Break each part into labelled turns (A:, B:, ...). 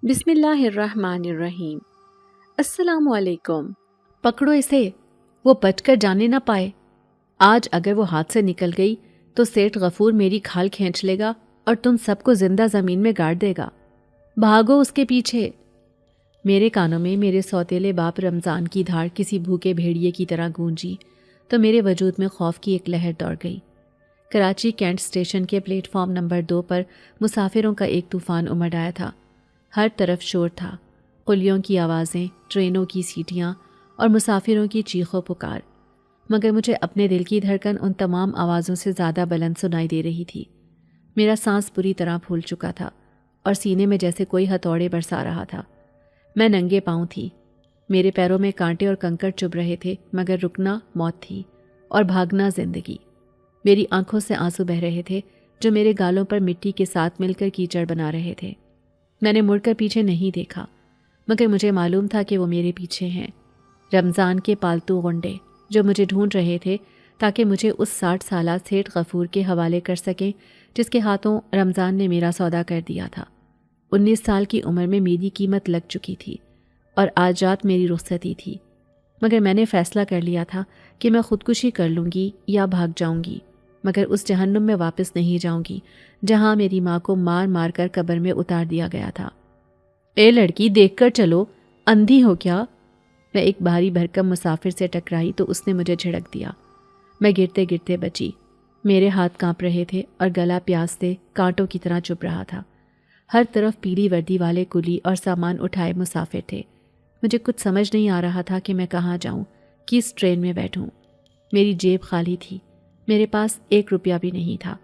A: بسم اللہ الرحمن الرحیم۔ السلام علیکم۔
B: پکڑو اسے، وہ بچ کر جانے نہ پائے۔ آج اگر وہ ہاتھ سے نکل گئی تو سیٹھ غفور میری کھال کھینچ لے گا اور تم سب کو زندہ زمین میں گاڑ دے گا۔ بھاگو اس کے پیچھے۔ میرے کانوں میں میرے سوتیلے باپ رمضان کی دھاڑ کسی بھوکے بھیڑیے کی طرح گونجی تو میرے وجود میں خوف کی ایک لہر دوڑ گئی۔ کراچی کینٹ اسٹیشن کے پلیٹ فارم نمبر 2 پر مسافروں کا ایک طوفان امڈ آیا تھا۔ ہر طرف شور تھا، قلیوں کی آوازیں، ٹرینوں کی سیٹیاں اور مسافروں کی چیخ و پکار، مگر مجھے اپنے دل کی دھڑکن ان تمام آوازوں سے زیادہ بلند سنائی دے رہی تھی۔ میرا سانس بری طرح پھول چکا تھا اور سینے میں جیسے کوئی ہتھوڑے برسا رہا تھا۔ میں ننگے پاؤں تھی، میرے پیروں میں کانٹے اور کنکر چبھ رہے تھے، مگر رکنا موت تھی اور بھاگنا زندگی۔ میری آنکھوں سے آنسو بہہ رہے تھے جو میرے گالوں پر مٹی کے ساتھ مل کر کیچڑ بنا رہے تھے۔ میں نے مڑ کر پیچھے نہیں دیکھا، مگر مجھے معلوم تھا کہ وہ میرے پیچھے ہیں، رمضان کے پالتو غنڈے جو مجھے ڈھونڈ رہے تھے تاکہ مجھے اس 60 سالہ سیٹھ غفور کے حوالے کر سکیں جس کے ہاتھوں رمضان نے میرا سودا کر دیا تھا۔ 19 سال کی عمر میں میری قیمت لگ چکی تھی اور آج رات میری رخصتی تھی، مگر میں نے فیصلہ کر لیا تھا کہ میں خودکشی کر لوں گی یا بھاگ جاؤں گی، مگر اس جہنم میں واپس نہیں جاؤں گی جہاں میری ماں کو مار مار کر قبر میں اتار دیا گیا تھا۔ اے لڑکی، دیکھ کر چلو، اندھی ہو کیا؟ میں ایک بھاری بھرکم مسافر سے ٹکرائی تو اس نے مجھے جھڑک دیا۔ میں گرتے گرتے بچی، میرے ہاتھ کانپ رہے تھے اور گلا پیاس سے کانٹوں کی طرح چبھ رہا تھا۔ ہر طرف پیلی وردی والے کلی اور سامان اٹھائے مسافر تھے۔ مجھے کچھ سمجھ نہیں آ رہا تھا کہ میں کہاں جاؤں، کس ٹرین میں بیٹھوں۔ میری جیب خالی تھی، میرے پاس 1 روپیہ بھی نہیں تھا،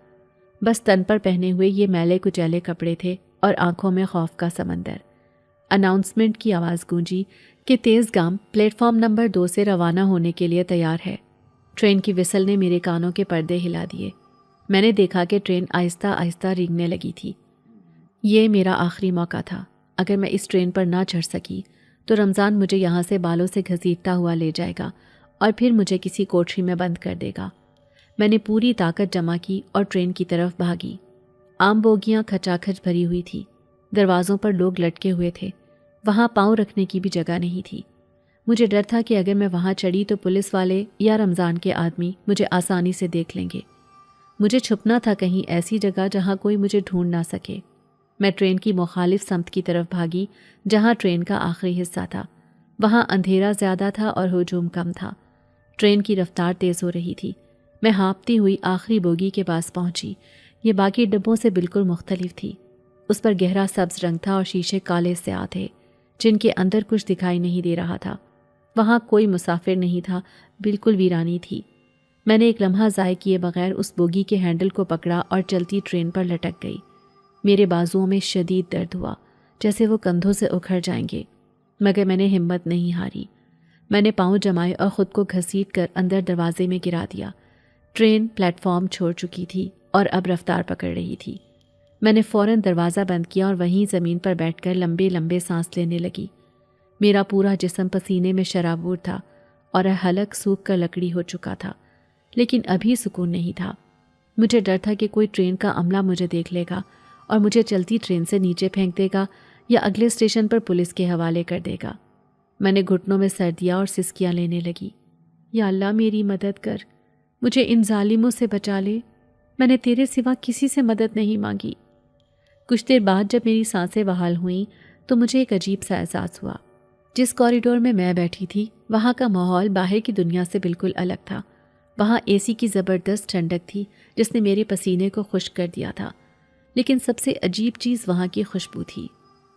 B: بس تن پر پہنے ہوئے یہ میلے کچیلے کپڑے تھے اور آنکھوں میں خوف کا سمندر۔ اناؤنسمنٹ کی آواز گونجی کہ تیز گام پلیٹ فارم نمبر 2 سے روانہ ہونے کے لیے تیار ہے۔ ٹرین کی وسل نے میرے کانوں کے پردے ہلا دیے۔ میں نے دیکھا کہ ٹرین آہستہ آہستہ رینگنے لگی تھی۔ یہ میرا آخری موقع تھا۔ اگر میں اس ٹرین پر نہ چڑھ سکی تو رمضان مجھے یہاں سے بالوں سے گھسیٹتا ہوا لے جائے گا اور پھر مجھے کسی کوٹری میں بند کر دے گا۔ میں نے پوری طاقت جمع کی اور ٹرین کی طرف بھاگی۔ عام بوگیاں کھچا کھچ بھری ہوئی تھی، دروازوں پر لوگ لٹکے ہوئے تھے، وہاں پاؤں رکھنے کی بھی جگہ نہیں تھی۔ مجھے ڈر تھا کہ اگر میں وہاں چڑھی تو پولیس والے یا رمضان کے آدمی مجھے آسانی سے دیکھ لیں گے۔ مجھے چھپنا تھا کہیں ایسی جگہ جہاں کوئی مجھے ڈھونڈ نہ سکے۔ میں ٹرین کی مخالف سمت کی طرف بھاگی جہاں ٹرین کا آخری حصہ تھا۔ وہاں اندھیرا زیادہ تھا اور ہجوم کم تھا۔ ٹرین کی رفتار تیز ہو رہی تھی۔ میں ہانپتی ہوئی آخری بوگی کے پاس پہنچی۔ یہ باقی ڈبوں سے بالکل مختلف تھی۔ اس پر گہرا سبز رنگ تھا اور شیشے کالے سیاہ تھے جن کے اندر کچھ دکھائی نہیں دے رہا تھا۔ وہاں کوئی مسافر نہیں تھا، بالکل ویرانی تھی۔ میں نے ایک لمحہ ضائع کیے بغیر اس بوگی کے ہینڈل کو پکڑا اور چلتی ٹرین پر لٹک گئی۔ میرے بازوؤں میں شدید درد ہوا، جیسے وہ کندھوں سے اکھڑ جائیں گے، مگر میں نے ہمت نہیں ہاری۔ میں نے پاؤں جمائے اور خود کو گھسیٹ کر اندر دروازے میں گرا دیا۔ ٹرین پلیٹ فارم چھوڑ چکی تھی اور اب رفتار پکڑ رہی تھی۔ میں نے فوراً دروازہ بند کیا اور وہیں زمین پر بیٹھ کر لمبے لمبے سانس لینے لگی۔ میرا پورا جسم پسینے میں شرابور تھا اور حلق سوکھ کر لکڑی ہو چکا تھا، لیکن ابھی سکون نہیں تھا۔ مجھے ڈر تھا کہ کوئی ٹرین کا عملہ مجھے دیکھ لے گا اور مجھے چلتی ٹرین سے نیچے پھینک دے گا یا اگلے اسٹیشن پر پولیس کے حوالے کر دے گا۔ میں نے گھٹنوں میں سر دیا اور سسکیاں لینے لگی۔ یا اللہ، میری مدد کر، مجھے ان ظالموں سے بچا لے، میں نے تیرے سوا کسی سے مدد نہیں مانگی۔ کچھ دیر بعد جب میری سانسیں بحال ہوئیں تو مجھے ایک عجیب سا احساس ہوا۔ جس کوریڈور میں بیٹھی تھی وہاں کا ماحول باہر کی دنیا سے بالکل الگ تھا۔ وہاں اے سی کی زبردست ٹھنڈک تھی جس نے میرے پسینے کو خشک کر دیا تھا، لیکن سب سے عجیب چیز وہاں کی خوشبو تھی۔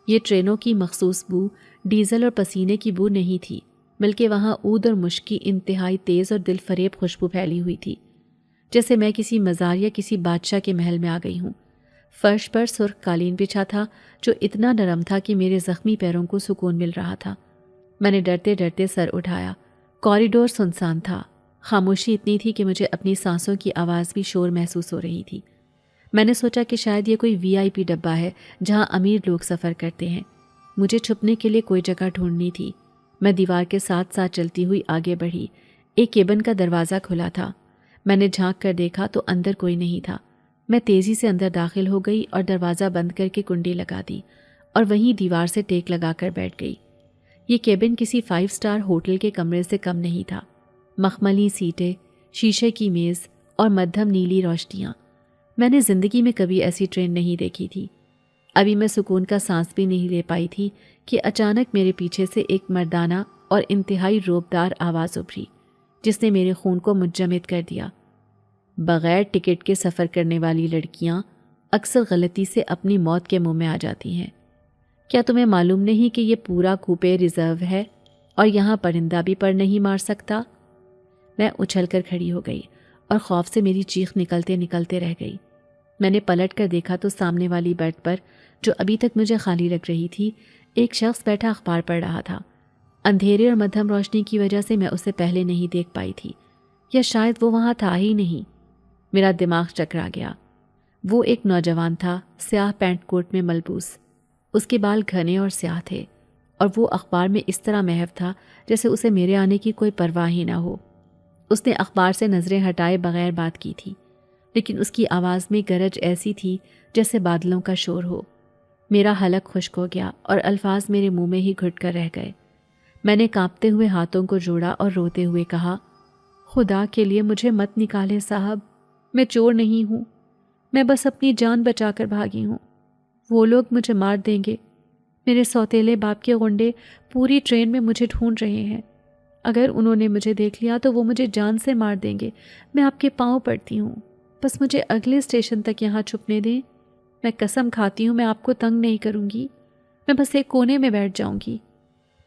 B: یہ ٹرینوں کی مخصوص بو ڈیزل اور پسینے کی بو نہیں تھی، بلکہ وہاں عود اور مشک کی انتہائی تیز اور دل فریب خوشبو پھیلی ہوئی تھی، جیسے میں کسی مزار یا کسی بادشاہ کے محل میں آ گئی ہوں۔ فرش پر سرخ قالین بچھا تھا جو اتنا نرم تھا کہ میرے زخمی پیروں کو سکون مل رہا تھا۔ میں نے ڈرتے ڈرتے سر اٹھایا۔ کوریڈور سنسان تھا، خاموشی اتنی تھی کہ مجھے اپنی سانسوں کی آواز بھی شور محسوس ہو رہی تھی۔ میں نے سوچا کہ شاید یہ کوئی VIP ڈبہ ہے جہاں امیر لوگ سفر کرتے ہیں۔ مجھے چھپنے کے لیے کوئی جگہ ڈھونڈنی تھی۔ میں دیوار کے ساتھ ساتھ چلتی ہوئی آگے بڑھی۔ ایک کیبن کا دروازہ کھلا تھا۔ میں نے جھانک کر دیکھا تو اندر کوئی نہیں تھا۔ میں تیزی سے اندر داخل ہو گئی اور دروازہ بند کر کے کنڈی لگا دی اور وہیں دیوار سے ٹیک لگا کر بیٹھ گئی۔ یہ کیبن کسی 5 اسٹار ہوٹل کے کمرے سے کم نہیں تھا۔ مخملی سیٹیں، شیشے کی میز اور مدھم نیلی روشنیاں۔ میں نے زندگی میں کبھی ایسی ٹرین نہیں دیکھی تھی۔ ابھی میں سکون کا سانس بھی نہیں لے پائی تھی کہ اچانک میرے پیچھے سے ایک مردانہ اور انتہائی روبدار آواز ابھری جس نے میرے خون کو منجمد کر دیا۔ بغیر ٹکٹ کے سفر کرنے والی لڑکیاں اکثر غلطی سے اپنی موت کے منہ میں آ جاتی ہیں۔ کیا تمہیں معلوم نہیں کہ یہ پورا کوپے ریزرو ہے اور یہاں پرندہ بھی پر نہیں مار سکتا؟ میں اچھل کر کھڑی ہو گئی اور خوف سے میری چیخ نکلتے نکلتے رہ گئی۔ میں نے پلٹ کر دیکھا تو سامنے والی برتھ پر، جو ابھی تک مجھے خالی لگ رہی تھی، ایک شخص بیٹھا اخبار پڑھ رہا تھا۔ اندھیرے اور مدھم روشنی کی وجہ سے میں اسے پہلے نہیں دیکھ پائی تھی، یا شاید وہ وہاں تھا ہی نہیں۔ میرا دماغ چکرا گیا۔ وہ ایک نوجوان تھا، سیاہ پینٹ کوٹ میں ملبوس۔ اس کے بال گھنے اور سیاہ تھے، اور وہ اخبار میں اس طرح محو تھا جیسے اسے میرے آنے کی کوئی پرواہ ہی نہ ہو۔ اس نے اخبار سے نظریں ہٹائے بغیر بات کی تھی، لیکن اس کی آواز میں گرج ایسی تھی جیسے بادلوں کا شور ہو۔ میرا حلق خشک ہو گیا اور الفاظ میرے منہ میں ہی گھٹ کر رہ گئے۔ میں نے کانپتے ہوئے ہاتھوں کو جوڑا اور روتے ہوئے کہا، خدا کے لیے مجھے مت نکالے صاحب، میں چور نہیں ہوں، میں بس اپنی جان بچا کر بھاگی ہوں۔ وہ لوگ مجھے مار دیں گے۔ میرے سوتیلے باپ کے غنڈے پوری ٹرین میں مجھے ڈھونڈ رہے ہیں۔ اگر انہوں نے مجھے دیکھ لیا تو وہ مجھے جان سے مار دیں گے۔ میں آپ کے پاؤں پڑتی ہوں، بس مجھے اگلے اسٹیشن تک یہاں چھپنے دیں۔ میں قسم کھاتی ہوں میں آپ کو تنگ نہیں کروں گی، میں بس ایک کونے میں بیٹھ جاؤں گی۔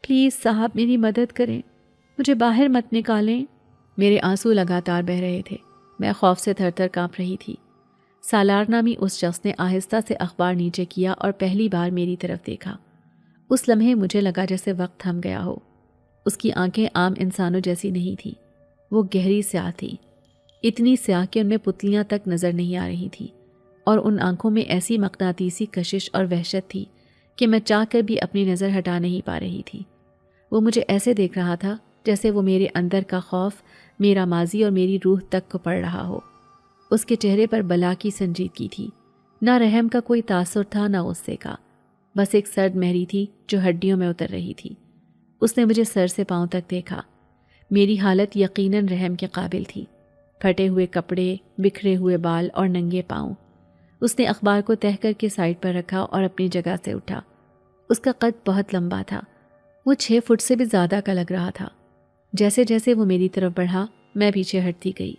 B: پلیز صاحب میری مدد کریں، مجھے باہر مت نکالیں۔ میرے آنسو لگاتار بہہ رہے تھے۔ میں خوف سے تھر تھر کانپ رہی تھی۔ سالار نامی اس شخص نے آہستہ سے اخبار نیچے کیا اور پہلی بار میری طرف دیکھا۔ اس لمحے مجھے لگا جیسے وقت تھم گیا ہو۔ اس کی آنکھیں عام انسانوں جیسی نہیں تھیں، وہ گہری سیاہ تھیں، اتنی سیاہ کہ ان میں پتلیاں تک نظر نہیں آ رہی تھی، اور ان آنکھوں میں ایسی مقناطیسی کشش اور وحشت تھی کہ میں چاہ کر بھی اپنی نظر ہٹا نہیں پا رہی تھی۔ وہ مجھے ایسے دیکھ رہا تھا جیسے وہ میرے اندر کا خوف، میرا ماضی اور میری روح تک کو پڑھ رہا ہو۔ اس کے چہرے پر بلا کی سنجیدگی تھی، نہ رحم کا کوئی تاثر تھا نہ غصے کا، بس ایک سرد مہری تھی جو ہڈیوں میں اتر رہی تھی۔ اس نے مجھے سر سے پاؤں تک دیکھا۔ میری حالت یقیناً رحم کے قابل تھی، پھٹے ہوئے کپڑے، بکھرے ہوئے بال اور ننگے پاؤں۔ اس نے اخبار کو تہہ کر کے سائڈ پر رکھا اور اپنی جگہ سے اٹھا۔ اس کا قد بہت لمبا تھا، وہ 6 فٹ سے بھی زیادہ کا لگ رہا تھا۔ جیسے جیسے وہ میری طرف بڑھا میں پیچھے ہٹتی گئی،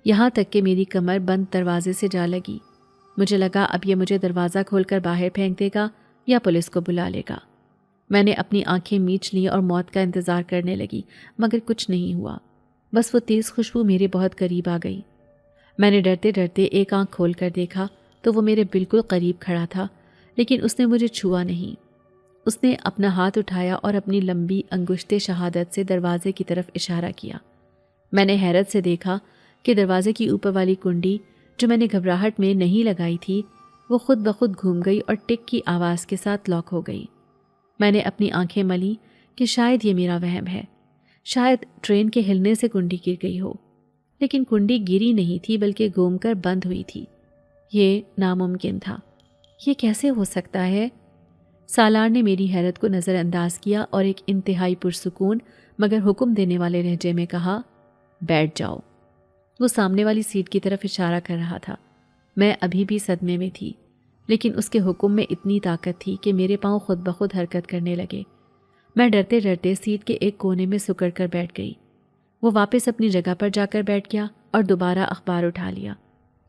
B: یہاں تک کہ میری کمر بند دروازے سے جا لگی۔ مجھے لگا اب یہ مجھے دروازہ کھول کر باہر پھینک دے گا یا پولیس کو بلا لے گا۔ میں نے اپنی آنکھیں میچ لیں اور موت کا انتظار کرنے لگی، مگر کچھ نہیں ہوا۔ بس وہ تیز خوشبو میرے بہت قریب آ گئی۔ میں نے ڈرتے ڈرتے ایک آنکھ کھول کر دیکھا تو وہ میرے بالکل قریب کھڑا تھا، لیکن اس نے مجھے چھوا نہیں۔ اس نے اپنا ہاتھ اٹھایا اور اپنی لمبی انگشت شہادت سے دروازے کی طرف اشارہ کیا۔ میں نے حیرت سے دیکھا کہ دروازے کی اوپر والی کنڈی جو میں نے گھبراہٹ میں نہیں لگائی تھی، وہ خود بخود گھوم گئی اور ٹک کی آواز کے ساتھ لاک ہو گئی۔ میں نے اپنی آنکھیں ملی کہ شاید یہ میرا وہم ہے، شاید ٹرین کے ہلنے سے کنڈی گر گئی ہو، لیکن کنڈی گری نہیں تھی بلکہ گھوم کر بند ہوئی تھی۔ یہ ناممکن تھا۔ یہ کیسے ہو سکتا ہے؟ سالار نے میری حیرت کو نظر انداز کیا اور ایک انتہائی پرسکون مگر حکم دینے والے لہجے میں کہا، بیٹھ جاؤ۔ وہ سامنے والی سیٹ کی طرف اشارہ کر رہا تھا۔ میں ابھی بھی صدمے میں تھی، لیکن اس کے حکم میں اتنی طاقت تھی کہ میرے پاؤں خود بخود حرکت کرنے لگے۔ میں ڈرتے ڈرتے سیٹ کے ایک کونے میں سکڑ کر بیٹھ گئی۔ وہ واپس اپنی جگہ پر جا کر بیٹھ گیا اور دوبارہ اخبار اٹھا لیا،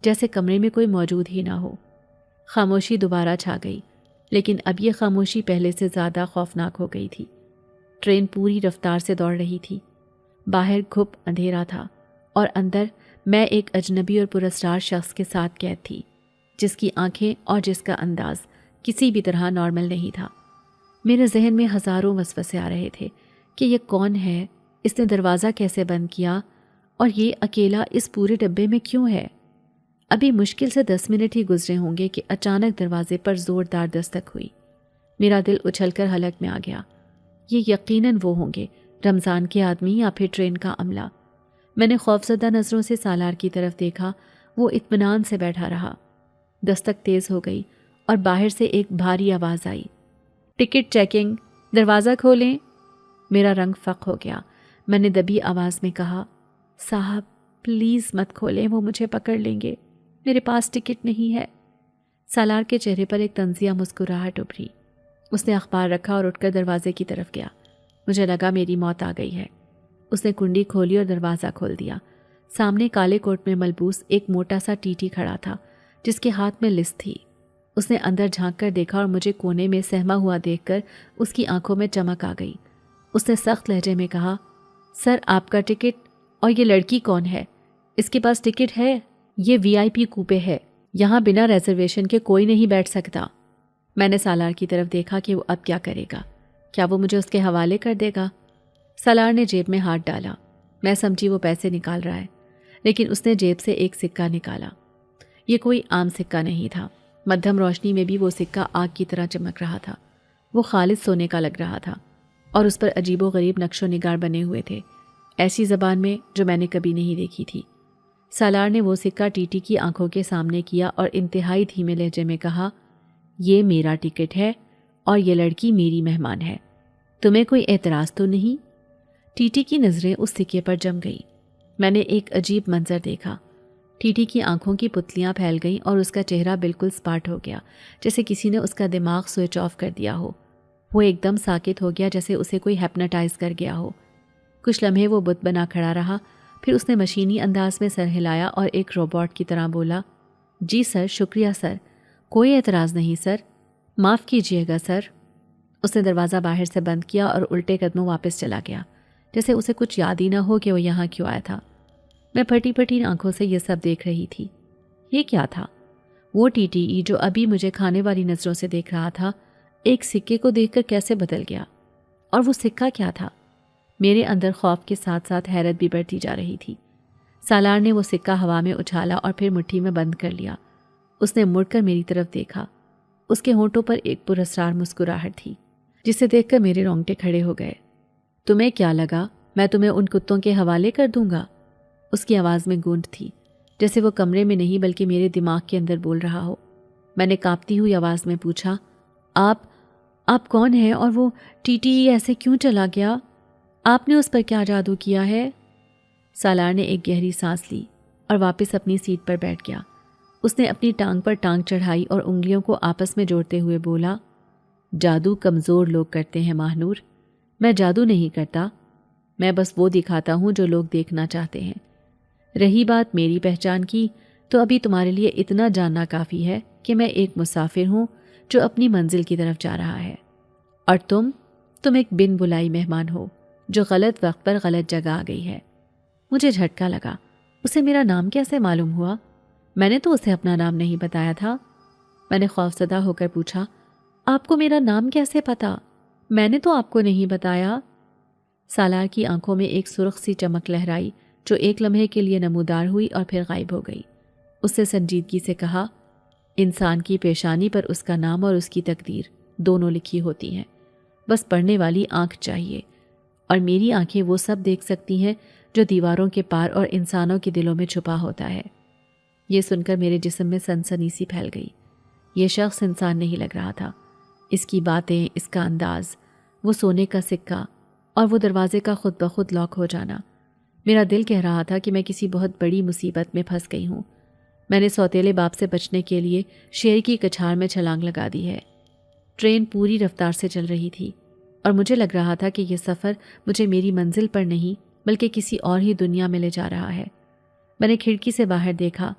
B: جیسے کمرے میں کوئی موجود ہی نہ ہو۔ خاموشی دوبارہ چھا گئی، لیکن اب یہ خاموشی پہلے سے زیادہ خوفناک ہو گئی تھی۔ ٹرین پوری رفتار سے دوڑ رہی تھی۔ باہر گھپ اندھیرا تھا اور اندر میں ایک اجنبی اور پراسرار شخص کے ساتھ قید تھی، جس کی آنکھیں اور جس کا انداز کسی بھی طرح نارمل نہیں تھا۔ میرے ذہن میں ہزاروں وسوسے آ رہے تھے کہ یہ کون ہے، اس نے دروازہ کیسے بند کیا، اور یہ اکیلا اس پورے ڈبے میں کیوں ہے؟ ابھی مشکل سے 10 منٹ ہی گزرے ہوں گے کہ اچانک دروازے پر زوردار دستک ہوئی۔ میرا دل اچھل کر حلق میں آ گیا۔ یہ یقیناً وہ ہوں گے، رمضان کے آدمی یا پھر ٹرین کا عملہ۔ میں نے خوفزدہ نظروں سے سالار کی طرف دیکھا، وہ اطمینان سے بیٹھا رہا۔ دستک تیز ہو گئی اور باہر سے ایک بھاری آواز آئی، ٹکٹ چیکنگ، دروازہ کھولیں۔ میرا رنگ فق ہو گیا۔ میں نے دبی آواز میں کہا، صاحب پلیز مت کھولیں، وہ مجھے پکڑ لیں گے، میرے پاس ٹکٹ نہیں ہے۔ سالار کے چہرے پر ایک طنزیہ مسکراہٹ ابھری۔ اس نے اخبار رکھا اور اٹھ کر دروازے کی طرف گیا۔ مجھے لگا میری موت آ گئی ہے۔ اس نے کنڈی کھولی اور دروازہ کھول دیا۔ سامنے کالے کوٹ میں ملبوس ایک موٹا سا ٹی ٹی کھڑا تھا جس کے ہاتھ میں لسٹ تھی۔ اس نے اندر جھانک کر دیکھا اور مجھے کونے میں سہما ہوا دیکھ کر اس کی آنکھوں میں چمک آ گئی۔ اس نے سخت لہجے میں کہا، سر آپ کا ٹکٹ، اور یہ لڑکی کون ہے؟ اس کے پاس ٹکٹ ہے؟ یہ وی آئی پی کوپے ہے، یہاں بنا ریزرویشن کے کوئی نہیں بیٹھ سکتا۔ میں نے سالار کی طرف دیکھا کہ وہ اب کیا کرے گا، کیا وہ مجھے اس کے حوالے کر دے گا؟ سالار نے جیب میں ہاتھ ڈالا۔ میں سمجھی وہ پیسے نکال رہا ہے، لیکن اس نے جیب سے ایک سکہ نکالا۔ یہ کوئی عام سکہ نہیں تھا، مدھم روشنی میں بھی وہ سکہ آگ کی طرح چمک رہا تھا۔ وہ خالص سونے کا لگ رہا تھا اور اس پر عجیب و غریب نقش و نگار بنے ہوئے تھے، ایسی زبان میں جو میں نے کبھی نہیں دیکھی تھی۔ سالار نے وہ سکہ ٹی ٹی کی آنکھوں کے سامنے کیا اور انتہائی دھیمے لہجے میں کہا، یہ میرا ٹکٹ ہے اور یہ لڑکی میری مہمان ہے، تمہیں کوئی اعتراض تو نہیں؟ ٹی ٹی کی نظریں اس سکے پر جم گئی۔ میں نے ایک عجیب منظر دیکھا۔ ٹی ٹی کی آنکھوں کی پتلیاں پھیل گئیں اور اس کا چہرہ بالکل سپاٹ ہو گیا، جیسے کسی نے اس کا دماغ سوئچ آف کر دیا ہو۔ وہ ایک دم ساکت ہو گیا، جیسے اسے کوئی ہیپناٹائز کر گیا ہو۔ کچھ لمحے وہ بت بنا کھڑا رہا، پھر اس نے مشینی انداز میں سر ہلایا اور ایک روبوٹ کی طرح بولا، جی سر، شکریہ سر، کوئی اعتراض نہیں سر، معاف کیجیے گا سر۔ اس نے دروازہ باہر سے بند کیا اور الٹے قدموں واپس چلا گیا، جیسے اسے کچھ یاد ہی نہ ہو کہ وہ یہاں کیوں آیا تھا۔ میں پھٹی پھٹی آنکھوں سے یہ سب دیکھ رہی تھی۔ یہ کیا تھا؟ وہ ٹی ٹی ای جو ابھی مجھے کھانے والی نظروں سے دیکھ رہا تھا، ایک سکے کو دیکھ کر کیسے بدل گیا؟ اور وہ سکہ کیا تھا؟ میرے اندر خوف کے ساتھ ساتھ حیرت بھی بڑھتی جا رہی تھی۔ سالار نے وہ سکہ ہوا میں اچھالا اور پھر مٹھی میں بند کر لیا۔ اس نے مڑ کر میری طرف دیکھا۔ اس کے ہونٹوں پر ایک پراسرار مسکراہٹ تھی جسے دیکھ کر میرے رونگٹے کھڑے ہو گئے۔ تمہیں کیا لگا میں تمہیں ان کتوں کے حوالے کر دوں گا؟ اس کی آواز میں گونج تھی، جیسے وہ کمرے میں نہیں بلکہ میرے دماغ کے اندر بول رہا ہو۔ میں نے کانپتی ہوئی آواز میں پوچھا، آپ کون ہیں اور وہ ٹی ٹی ای ایسے کیوں چلا گیا؟ آپ نے اس پر کیا جادو کیا ہے؟ سالار نے ایک گہری سانس لی اور واپس اپنی سیٹ پر بیٹھ گیا۔ اس نے اپنی ٹانگ پر ٹانگ چڑھائی اور انگلیوں کو آپس میں جوڑتے ہوئے بولا، جادو کمزور لوگ کرتے ہیں ماہنور، میں جادو نہیں کرتا، میں بس وہ دکھاتا ہوں جو لوگ دیکھنا چاہتے ہیں۔ رہی بات میری پہچان کی، تو ابھی تمہارے لیے اتنا جاننا کافی ہے کہ میں ایک مسافر ہوں جو اپنی منزل کی طرف جا رہا ہے، اور تم ایک بن بلائی مہمان ہو جو غلط وقت پر غلط جگہ آ گئی ہے۔ مجھے جھٹکا لگا، اسے میرا نام کیسے معلوم ہوا؟ میں نے تو اسے اپنا نام نہیں بتایا تھا۔ میں نے خوفزدہ ہو کر پوچھا، آپ کو میرا نام کیسے پتا؟ میں نے تو آپ کو نہیں بتایا۔ سالار کی آنکھوں میں ایک سرخ سی چمک لہرائی جو ایک لمحے کے لیے نمودار ہوئی اور پھر غائب ہو گئی۔ اس نے سنجیدگی سے کہا، انسان کی پیشانی پر اس کا نام اور اس کی تقدیر دونوں لکھی ہوتی ہیں، بس پڑھنے والی آنکھ چاہیے، اور میری آنکھیں وہ سب دیکھ سکتی ہیں جو دیواروں کے پار اور انسانوں کے دلوں میں چھپا ہوتا ہے۔ یہ سن کر میرے جسم میں سنسنی سی پھیل گئی۔ یہ شخص انسان نہیں لگ رہا تھا۔ اس کی باتیں، اس کا انداز، وہ سونے کا سکہ اور وہ دروازے کا خود بخود لاک ہو جانا۔ میرا دل کہہ رہا تھا کہ میں کسی بہت بڑی مصیبت میں پھنس گئی ہوں۔ میں نے سوتیلے باپ سے بچنے کے لیے شیر کی کچھار میں چھلانگ لگا دی ہے۔ ٹرین پوری رفتار سے چل رہی تھی اور مجھے لگ رہا تھا کہ یہ سفر مجھے میری منزل پر نہیں بلکہ کسی اور ہی دنیا میں لے جا رہا ہے۔ میں نے کھڑکی سے باہر دیکھا۔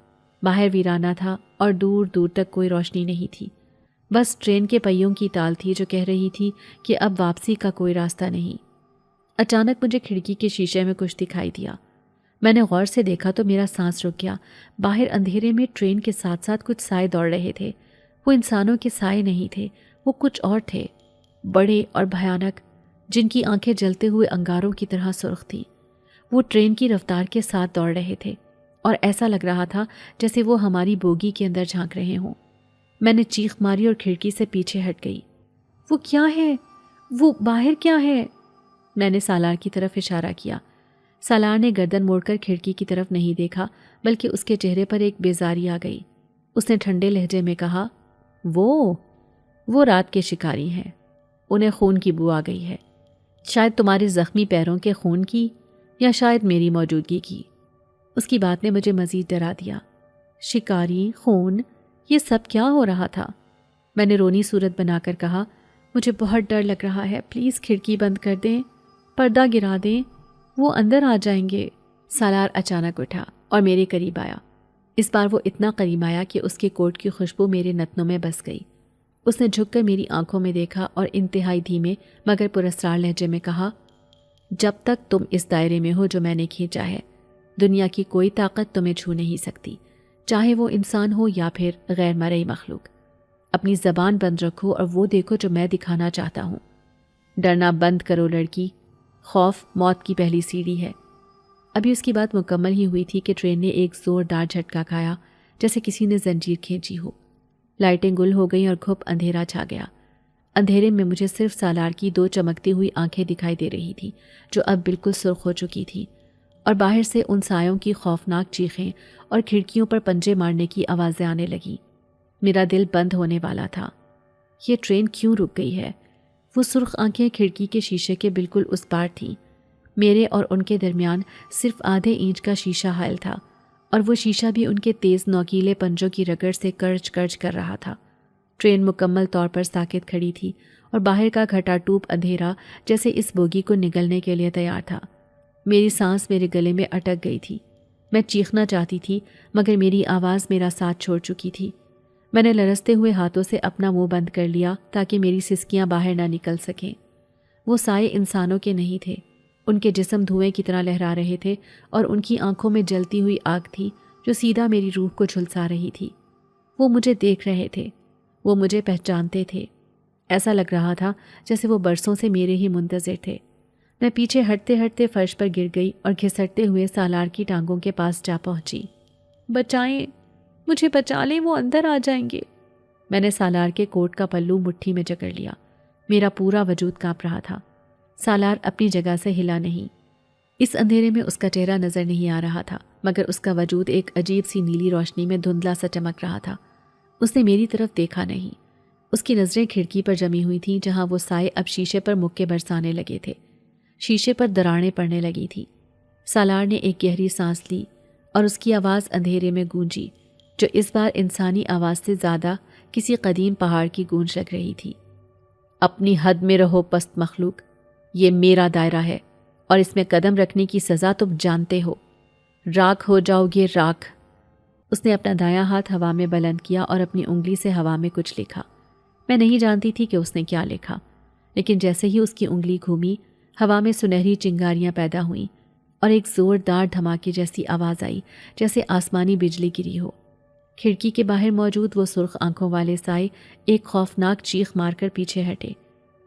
B: باہر ویرانہ تھا اور دور دور تک کوئی روشنی نہیں تھی، بس ٹرین کے پہیوں کی تال تھی جو کہہ رہی تھی کہ اب واپسی کا کوئی راستہ نہیں۔ اچانک مجھے کھڑکی کے شیشے میں کچھ دکھائی دیا۔ میں نے غور سے دیکھا تو میرا سانس رک گیا۔ باہر اندھیرے میں ٹرین کے ساتھ ساتھ کچھ سائے دوڑ رہے تھے۔ وہ انسانوں کے سائے نہیں تھے، وہ کچھ اور تھے، بڑے اور بھیانک، جن کی آنکھیں جلتے ہوئے انگاروں کی طرح سرخ تھیں۔ وہ ٹرین کی رفتار کے ساتھ دوڑ رہے تھے اور ایسا لگ رہا تھا جیسے وہ ہماری بوگی کے اندر جھانک رہے ہوں۔ میں نے چیخ ماری اور کھڑکی سے پیچھے ہٹ گئی۔ وہ کیا ہے؟ وہ باہر کیا ہے؟ میں نے سالار کی طرف اشارہ کیا۔ سالار نے گردن موڑ کر کھڑکی کی طرف نہیں دیکھا بلکہ اس کے چہرے پر ایک بیزاری آ گئی۔ اس نے ٹھنڈے لہجے میں کہا، وہ رات کے شکاری ہیں، انہیں خون کی بو آ گئی ہے، شاید تمہارے زخمی پیروں کے خون کی یا شاید میری موجودگی کی۔ اس کی بات نے مجھے مزید ڈرا دیا۔ شکاری، خون، یہ سب کیا ہو رہا تھا؟ میں نے رونی صورت بنا کر کہا، مجھے بہت ڈر لگ رہا ہے، پلیز کھڑکی بند کر دیں، پردہ گرا دیں، وہ اندر آ جائیں گے۔ سالار اچانک اٹھا اور میرے قریب آیا۔ اس بار وہ اتنا قریب آیا کہ اس کے کوٹ کی خوشبو میرے نتنوں میں بس گئی۔ اس نے جھک کر میری آنکھوں میں دیکھا اور انتہائی دھیمے مگر پراسرار لہجے میں کہا، جب تک تم اس دائرے میں ہو جو میں نے کھینچا ہے، دنیا کی کوئی طاقت تمہیں چھو نہیں سکتی، چاہے وہ انسان ہو یا پھر غیر مرئی مخلوق۔ اپنی زبان بند رکھو اور وہ دیکھو جو میں دکھانا چاہتا ہوں۔ ڈرنا بند کرو لڑکی، خوف موت کی پہلی سیڑھی ہے۔ ابھی اس کی بات مکمل ہی ہوئی تھی کہ ٹرین نے ایک زوردار جھٹکا کھایا، جیسے کسی نے زنجیر کھینچی ہو۔ لائٹیں گل ہو گئیں اور گھپ اندھیرا چھا گیا۔ اندھیرے میں مجھے صرف سالار کی 2 چمکتی ہوئی آنکھیں دکھائی دے رہی تھیں جو اب بالکل سرخ ہو چکی تھیں، اور باہر سے ان سایوں کی خوفناک چیخیں اور کھڑکیوں پر پنجے مارنے کی آوازیں آنے لگیں۔ میرا دل بند ہونے والا تھا۔ یہ ٹرین کیوں رک گئی ہے؟ وہ سرخ آنکھیں کھڑکی کے شیشے کے بالکل اس پار تھیں۔ میرے اور ان کے درمیان صرف آدھے انچ کا شیشہ حائل تھا، اور وہ شیشہ بھی ان کے تیز نوکیلے پنجوں کی رگڑ سے کرچ کرچ کر رہا تھا۔ ٹرین مکمل طور پر ساکت کھڑی تھی اور باہر کا گھٹا ٹوپ اندھیرا جیسے اس بوگی کو نگلنے کے لیے تیار تھا۔ میری سانس میرے گلے میں اٹک گئی تھی۔ میں چیخنا چاہتی تھی مگر میری آواز میرا ساتھ چھوڑ چکی تھی۔ میں نے لرزتے ہوئے ہاتھوں سے اپنا منہ بند کر لیا تاکہ میری سسکیاں باہر نہ نکل سکیں۔ وہ سائے انسانوں کے نہیں تھے، ان کے جسم دھوئیں کی طرح لہرا رہے تھے اور ان کی آنکھوں میں جلتی ہوئی آگ تھی جو سیدھا میری روح کو جھلسا رہی تھی۔ وہ مجھے دیکھ رہے تھے، وہ مجھے پہچانتے تھے۔ ایسا لگ رہا تھا جیسے وہ برسوں سے میرے ہی منتظر تھے۔ میں پیچھے ہٹتے ہٹتے فرش پر گر گئی اور گھسٹتے ہوئے سالار کی ٹانگوں کے پاس جا پہنچی۔ بچائیں، مجھے بچا لیں، وہ اندر آ جائیں گے۔ میں نے سالار کے کوٹ کا پلو مٹھی میں جکڑ لیا۔ میرا پورا وجود کانپ رہا تھا۔ سالار اپنی جگہ سے ہلا نہیں۔ اس اندھیرے میں اس کا چہرہ نظر نہیں آ رہا تھا مگر اس کا وجود ایک عجیب سی نیلی روشنی میں دھندلا سا چمک رہا تھا۔ اس نے میری طرف دیکھا نہیں۔ اس کی نظریں کھڑکی پر جمی ہوئی تھیں جہاں وہ سائے اب شیشے پر مکے برسانے لگے تھے۔ شیشے پر دراڑیں پڑنے لگی تھی۔ سالار نے ایک گہری سانس لی اور اس کی آواز اندھیرے میں گونجی جو اس بار انسانی آواز سے زیادہ کسی قدیم پہاڑ کی گونج لگ رہی تھی۔ اپنی حد میں رہو پست مخلوق، یہ میرا دائرہ ہے اور اس میں قدم رکھنے کی سزا تم جانتے ہو۔ راکھ ہو جاؤ گے راکھ۔ اس نے اپنا دایاں ہاتھ ہوا میں بلند کیا اور اپنی انگلی سے ہوا میں کچھ لکھا۔ میں نہیں جانتی تھی کہ اس نے کیا لکھا، لیکن جیسے ہی اس کی انگلی گھومی، ہوا میں سنہری چنگاریاں پیدا ہوئیں اور ایک زوردار دھماکے جیسی آواز آئی جیسے آسمانی بجلی گری ہو۔ کھڑکی کے باہر موجود وہ سرخ آنکھوں والے سائے ایک خوفناک چیخ مار کر پیچھے ہٹے۔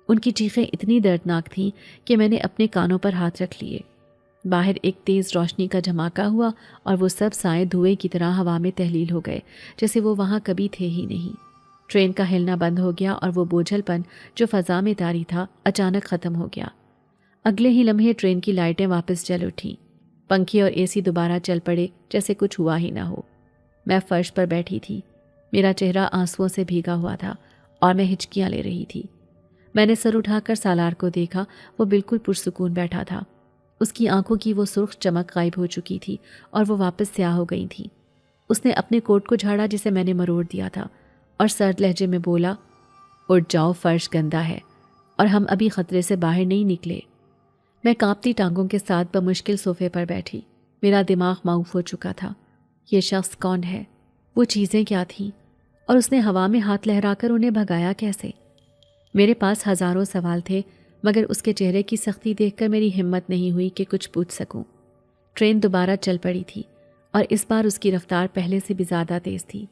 B: ان کی چیخیں اتنی دردناک تھیں کہ میں نے اپنے کانوں پر ہاتھ رکھ لیے۔ باہر ایک تیز روشنی کا جھماکا ہوا اور وہ سب سائے دھوئے کی طرح ہوا میں تحلیل ہو گئے جیسے وہ وہاں کبھی تھے ہی نہیں۔ ٹرین کا ہلنا بند ہو گیا اور وہ بوجھل پن جو فضا میں طاری تھا اچانک ختم ہو گیا۔ اگلے ہی لمحے ٹرین کی لائٹیں واپس جل اٹھیں، پنکھے اور اے سی دوبارہ چل پڑے جیسے کچھ ہوا ہی نہ ہو۔ میں فرش پر بیٹھی تھی، میرا چہرہ آنسوؤں سے بھیگا ہوا تھا اور میں ہچکیاں لے رہی تھی۔ میں نے سر اٹھا کر سالار کو دیکھا، وہ بالکل پرسکون بیٹھا تھا۔ اس کی آنکھوں کی وہ سرخ چمک غائب ہو چکی تھی اور وہ واپس سیاہ ہو گئی تھیں۔ اس نے اپنے کوٹ کو جھاڑا جسے میں نے مروڑ دیا تھا اور سرد لہجے میں بولا، اٹھ جاؤ، فرش گندا ہے اور ہم ابھی خطرے سے باہر نہیں نکلے۔ میں کانپتی ٹانگوں کے ساتھ بمشکل صوفے پر بیٹھی۔ میرا دماغ معوف ہو چکا تھا۔ یہ شخص کون ہے؟ وہ چیزیں کیا تھیں؟ اور اس نے ہوا میں ہاتھ لہرا کر انہیں بھگایا کیسے؟ میرے پاس ہزاروں سوال تھے مگر اس کے چہرے کی سختی دیکھ کر میری ہمت نہیں ہوئی کہ کچھ پوچھ سکوں۔ ٹرین دوبارہ چل پڑی تھی اور اس بار اس کی رفتار پہلے سے بھی زیادہ تیز تھی۔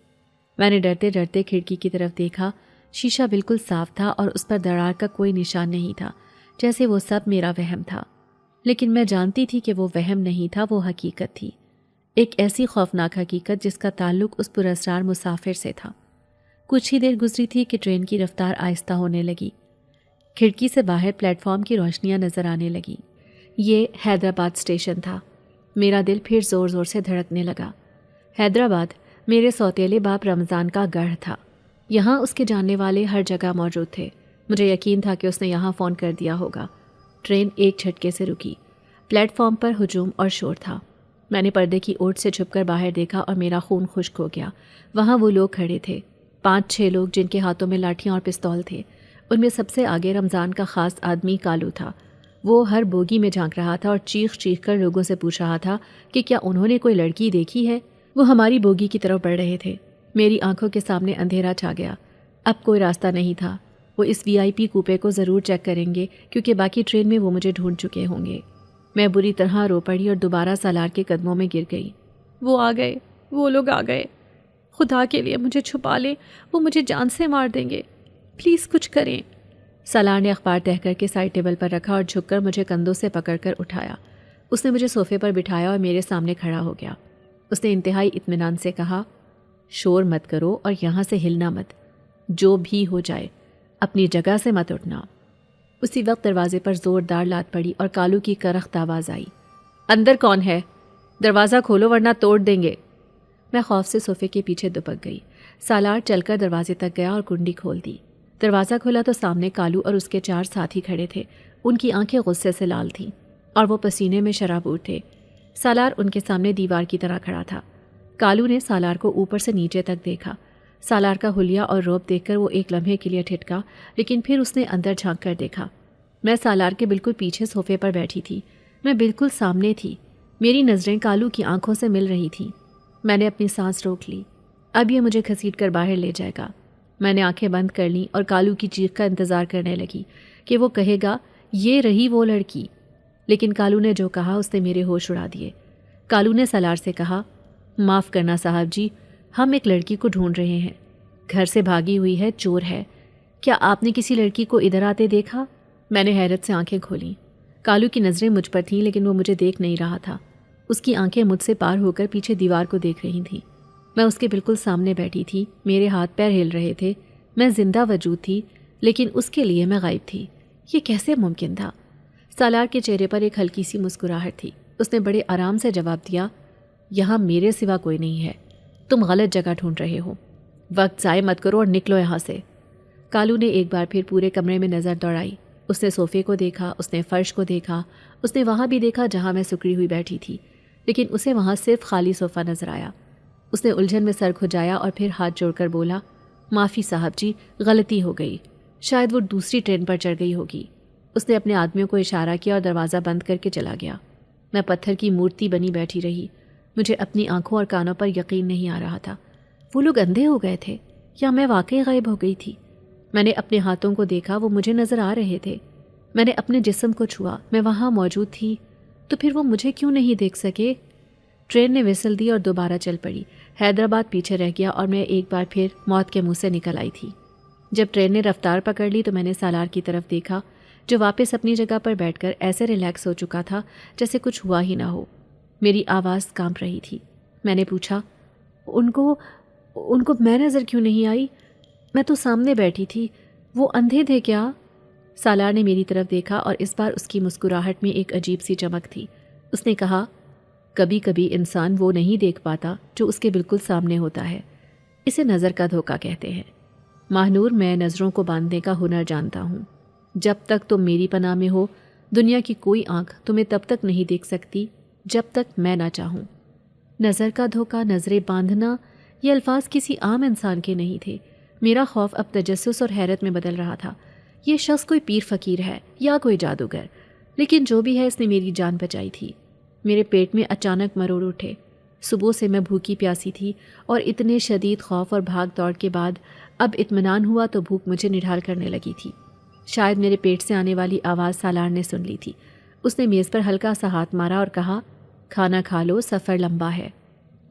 B: میں نے ڈرتے ڈرتے کھڑکی کی طرف دیکھا۔ شیشہ بالکل صاف تھا اور اس پر دراڑ کا کوئی نشان نہیں تھا، جیسے وہ سب میرا وہم تھا۔ لیکن میں جانتی تھی کہ وہ وہم نہیں تھا، وہ حقیقت تھی، ایک ایسی خوفناک حقیقت جس کا تعلق اس پراسرار مسافر سے تھا۔ کچھ ہی دیر گزری تھی کہ ٹرین کی رفتار آہستہ ہونے لگی۔ کھڑکی سے باہر پلیٹ فارم کی روشنیاں نظر آنے لگیں۔ یہ حیدرآباد اسٹیشن تھا۔ میرا دل پھر زور زور سے دھڑکنے لگا۔ حیدرآباد میرے سوتیلے باپ رمضان کا گڑھ تھا۔ یہاں اس کے جاننے والے ہر جگہ موجود تھے۔ مجھے یقین تھا کہ اس نے یہاں فون کر دیا ہوگا۔ ٹرین ایک جھٹکے سے رکی۔ پلیٹ فارم پر ہجوم اور شور تھا۔ میں نے پردے کی اوٹ سے چھپ کر باہر دیکھا اور میرا خون خشک ہو گیا۔ وہاں وہ لوگ کھڑے تھے، 5-6 لوگ جن کے ہاتھوں میں لاٹھیاں اور پستول تھے۔ ان میں سب سے آگے رمضان کا خاص آدمی کالو تھا۔ وہ ہر بوگی میں جھانک رہا تھا اور چیخ چیخ کر لوگوں سے پوچھ رہا تھا کہ کیا انہوں نے کوئی لڑکی دیکھی ہے۔ وہ ہماری بوگی کی طرف بڑھ رہے تھے۔ میری آنکھوں کے سامنے اندھیرا چھا گیا۔ اب کوئی راستہ نہیں تھا۔ وہ اس VIP کوپے کو ضرور چیک کریں گے کیونکہ باقی ٹرین میں وہ مجھے ڈھونڈ چکے ہوں گے۔ میں بری طرح رو پڑی اور دوبارہ سالار کے قدموں میں گر گئی۔ وہ آ گئے، وہ لوگ آ گئے۔ خدا کے لیے مجھے چھپا لیں، وہ مجھے جان سے مار دیں گے، پلیز کچھ کریں۔ سالار نے اخبار تہہ کر کے سائڈ ٹیبل پر رکھا اور جھک کر مجھے کندھوں سے پکڑ کر اٹھایا۔ اس نے مجھے صوفے پر بٹھایا اور میرے سامنے کھڑا ہو گیا۔ اس نے انتہائی اطمینان سے کہا، شور مت کرو اور یہاں سے ہلنا مت، جو بھی ہو جائے اپنی جگہ سے مت اٹھنا۔ اسی وقت دروازے پر زوردار لات پڑی اور کالو کی کرخت آواز آئی، اندر کون ہے؟ دروازہ کھولو ورنہ توڑ دیں گے۔ میں خوف سے صوفے کے پیچھے دپک گئی۔ سالار چل کر دروازے تک گیا اور کنڈی کھول دی۔ دروازہ کھولا تو سامنے کالو اور اس کے 4 ساتھی کھڑے تھے۔ ان کی آنکھیں غصے سے لال تھیں اور وہ پسینے میں شرابور تھے۔ سالار ان کے سامنے دیوار کی طرح کھڑا تھا۔ کالو نے سالار کو اوپر سے نیچے تک دیکھا۔ سالار کا حلیہ اور روب دیکھ کر وہ ایک لمحے کے لیے ٹھٹکا، لیکن پھر اس نے اندر جھانک کر دیکھا۔ میں سالار کے بالکل پیچھے صوفے پر بیٹھی تھی۔ میں بالکل سامنے تھی۔ میری نظریں کالو کی آنکھوں سے مل رہی تھیں۔ میں نے اپنی سانس روک لی۔ اب یہ مجھے گھسیٹ کر باہر لے جائے گا۔ میں نے آنکھیں بند کر لیں اور کالو کی چیخ کا انتظار کرنے لگی کہ وہ کہے گا، یہ رہی وہ لڑکی۔ لیکن کالو نے جو کہا اس نے میرے ہوش اڑا دیے۔ کالو نے سالار سے کہا، معاف کرنا صاحب جی، ہم ایک لڑکی کو ڈھونڈ رہے ہیں، گھر سے بھاگی ہوئی ہے، چور ہے۔ کیا آپ نے کسی لڑکی کو ادھر آتے دیکھا؟ میں نے حیرت سے آنکھیں کھولیں۔ کالو کی نظریں مجھ پر تھیں لیکن وہ مجھے دیکھ نہیں رہا تھا۔ اس کی آنکھیں مجھ سے پار ہو کر پیچھے دیوار کو دیکھ رہی تھیں۔ میں اس کے بالکل سامنے بیٹھی تھی، میرے ہاتھ پیر ہل رہے تھے، میں زندہ وجود تھی، لیکن اس کے لیے میں غائب تھی۔ یہ کیسے ممکن تھا؟ سالار کے چہرے پر ایک ہلکی سی مسکراہٹ تھی۔ اس نے بڑے آرام سے جواب دیا، یہاں میرے سوا کوئی نہیں ہے، تم غلط جگہ ڈھونڈ رہے ہو، وقت ضائع مت کرو اور نکلو یہاں سے۔ کالو نے ایک بار پھر پورے کمرے میں نظر دوڑائی۔ اس نے صوفے کو دیکھا، اس نے فرش کو دیکھا، اس نے وہاں بھی دیکھا جہاں میں سکڑی ہوئی بیٹھی تھی، لیکن اسے وہاں صرف خالی صوفہ نظر آیا۔ اس نے الجھن میں سر کھجایا اور پھر ہاتھ جوڑ کر بولا، معافی صاحب جی، غلطی ہو گئی، شاید وہ دوسری ٹرین پر چڑھ گئی ہوگی۔ اس نے اپنے آدمیوں کو اشارہ کیا اور دروازہ بند کر کے چلا گیا۔ میں پتھر کی مورتی بنی بیٹھی رہی۔ مجھے اپنی آنکھوں اور کانوں پر یقین نہیں آ رہا تھا۔ وہ لوگ اندھے ہو گئے تھے یا میں واقعی غائب ہو گئی تھی؟ میں نے اپنے ہاتھوں کو دیکھا، وہ مجھے نظر آ رہے تھے۔ میں نے اپنے جسم کو چھوا، میں وہاں موجود تھی، تو پھر وہ مجھے کیوں نہیں دیکھ سکے؟ ٹرین نے وسل دی اور دوبارہ چل پڑی۔ حیدرآباد پیچھے رہ گیا اور میں ایک بار پھر موت کے منہ سے نکل آئی تھی۔ جب ٹرین نے رفتار پکڑ لی تو میں نے سالار کی طرف دیکھا، جو واپس اپنی جگہ پر بیٹھ کر ایسے ریلیکس ہو چکا تھا جیسے کچھ ہوا ہی نہ ہو۔ میری آواز کانپ رہی تھی۔ میں نے پوچھا، ان کو میں نظر کیوں نہیں آئی؟ میں تو سامنے بیٹھی تھی، وہ اندھے تھے کیا؟ سالار نے میری طرف دیکھا اور اس بار اس کی مسکراہٹ میں ایک عجیب سی چمک تھی۔ اس نے کہا، کبھی کبھی انسان وہ نہیں دیکھ پاتا جو اس کے بالکل سامنے ہوتا ہے، اسے نظر کا دھوکہ کہتے ہیں۔ ماہنور، میں نظروں کو باندھنے کا ہنر جانتا ہوں۔ جب تک تم میری پناہ میں ہو، دنیا کی کوئی آنکھ تمہیں تب تک نہیں دیکھ سکتی جب تک میں نہ چاہوں۔ نظر کا دھوکہ، نظریں باندھنا، یہ الفاظ کسی عام انسان کے نہیں تھے۔ میرا خوف اب تجسس اور حیرت میں بدل رہا تھا۔ یہ شخص کوئی پیر فقیر ہے یا کوئی جادوگر، لیکن جو بھی ہے اس نے میری جان بچائی تھی۔ میرے پیٹ میں اچانک مروڑ اٹھے۔ صبح سے میں بھوکی پیاسی تھی اور اتنے شدید خوف اور بھاگ دوڑ کے بعد اب اطمینان ہوا تو بھوک مجھے نڈھال کرنے لگی تھی۔ شاید میرے پیٹ سے آنے والی آواز سالار نے سن لی تھی۔ اس نے میز پر ہلکا سا ہاتھ مارا اور کہا، کھانا کھا لو، سفر لمبا ہے۔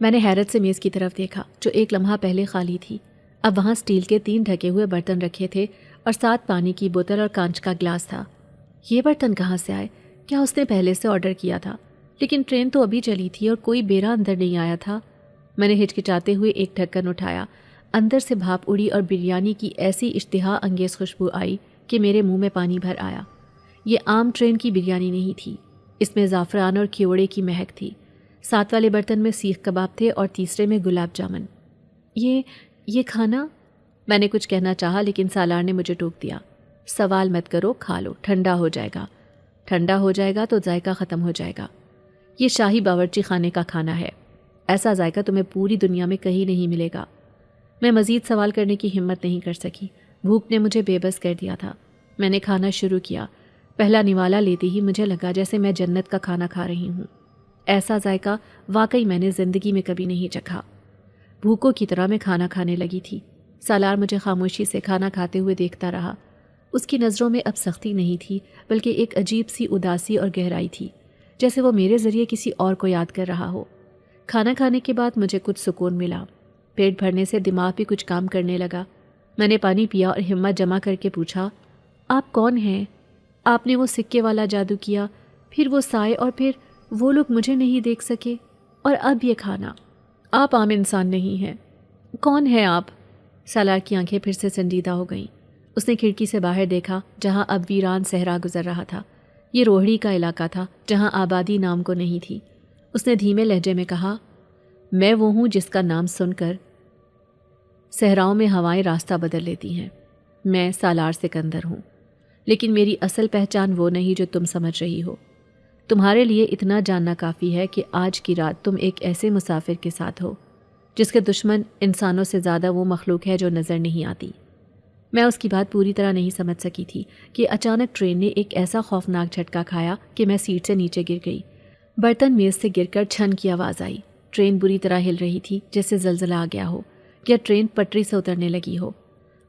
B: میں نے حیرت سے میز کی طرف دیکھا جو ایک لمحہ پہلے خالی تھی۔ اب وہاں اسٹیل کے 3 ڈھکے ہوئے برتن رکھے تھے اور 7 پانی کی بوتل اور کانچ کا گلاس تھا۔ یہ برتن کہاں سے آئے؟ کیا اس نے پہلے سے آرڈر کیا تھا؟ لیکن ٹرین تو ابھی چلی تھی اور کوئی بیرا اندر نہیں آیا تھا۔ میں نے ہچکچاتے ہوئے ایک ڈھکن اٹھایا۔ اندر سے بھاپ اڑی اور بریانی کی ایسی اشتہا انگیز خوشبو آئی کہ میرے منہ میں پانی بھر آیا۔ یہ عام ٹرین کی بریانی نہیں تھی، اس میں زعفران اور کیوڑے کی مہک تھی۔ 7 والے برتن میں سیخ کباب تھے اور تیسرے میں گلاب جامن۔ یہ کھانا؟ میں نے کچھ کہنا چاہا لیکن سالار نے مجھے ٹوک دیا۔ سوال مت کرو، کھا لو، ٹھنڈا ہو جائے گا۔ ٹھنڈا ہو جائے گا تو ذائقہ ختم ہو جائے گا۔ یہ شاہی باورچی خانے کا کھانا ہے، ایسا ذائقہ تمہیں پوری دنیا میں کہیں نہیں ملے گا۔ میں مزید سوال کرنے کی ہمت نہیں کر سکی، بھوک نے مجھے بے بس کر دیا تھا۔ میں نے کھانا شروع کیا۔ پہلا نوالا لیتے ہی مجھے لگا جیسے میں جنت کا کھانا کھا رہی ہوں۔ ایسا ذائقہ واقعی میں نے زندگی میں کبھی نہیں چکھا۔ بھوکوں کی طرح میں کھانا کھانے لگی تھی۔ سالار مجھے خاموشی سے کھانا کھاتے ہوئے دیکھتا رہا۔ اس کی نظروں میں اب سختی نہیں تھی، بلکہ ایک عجیب سی اداسی اور گہرائی تھی، جیسے وہ میرے ذریعے کسی اور کو یاد کر رہا ہو۔ کھانا کھانے کے بعد مجھے کچھ سکون ملا۔ پیٹ بھرنے سے دماغ بھی کچھ کام کرنے لگا۔ میں نے پانی پیا اور ہمت جمع کر کے پوچھا، آپ کون ہیں؟ آپ نے وہ سکے والا جادو کیا، پھر وہ سائے، اور پھر وہ لوگ مجھے نہیں دیکھ سکے، اور اب یہ کھانا۔ آپ عام انسان نہیں ہیں۔ کون ہیں آپ؟ سالار کی آنکھیں پھر سے سنجیدہ ہو گئیں۔ اس نے کھڑکی سے باہر دیکھا جہاں اب ویران صحرا گزر رہا تھا۔ یہ روہڑی کا علاقہ تھا جہاں آبادی نام کو نہیں تھی۔ اس نے دھیمے لہجے میں کہا، میں وہ ہوں جس کا نام سن کر صحراؤں میں ہوائیں راستہ بدل لیتی ہیں۔ میں سالار سکندر ہوں، لیکن میری اصل پہچان وہ نہیں جو تم سمجھ رہی ہو۔ تمہارے لیے اتنا جاننا کافی ہے کہ آج کی رات تم ایک ایسے مسافر کے ساتھ ہو جس کے دشمن انسانوں سے زیادہ وہ مخلوق ہے جو نظر نہیں آتی۔ میں اس کی بات پوری طرح نہیں سمجھ سکی تھی کہ اچانک ٹرین نے ایک ایسا خوفناک جھٹکا کھایا کہ میں سیٹ سے نیچے گر گئی۔ برتن میز سے گر کر چھن کی آواز آئی۔ ٹرین بری طرح ہل رہی تھی، جیسے زلزلہ آ گیا ہو یا ٹرین پٹری سے اترنے لگی ہو۔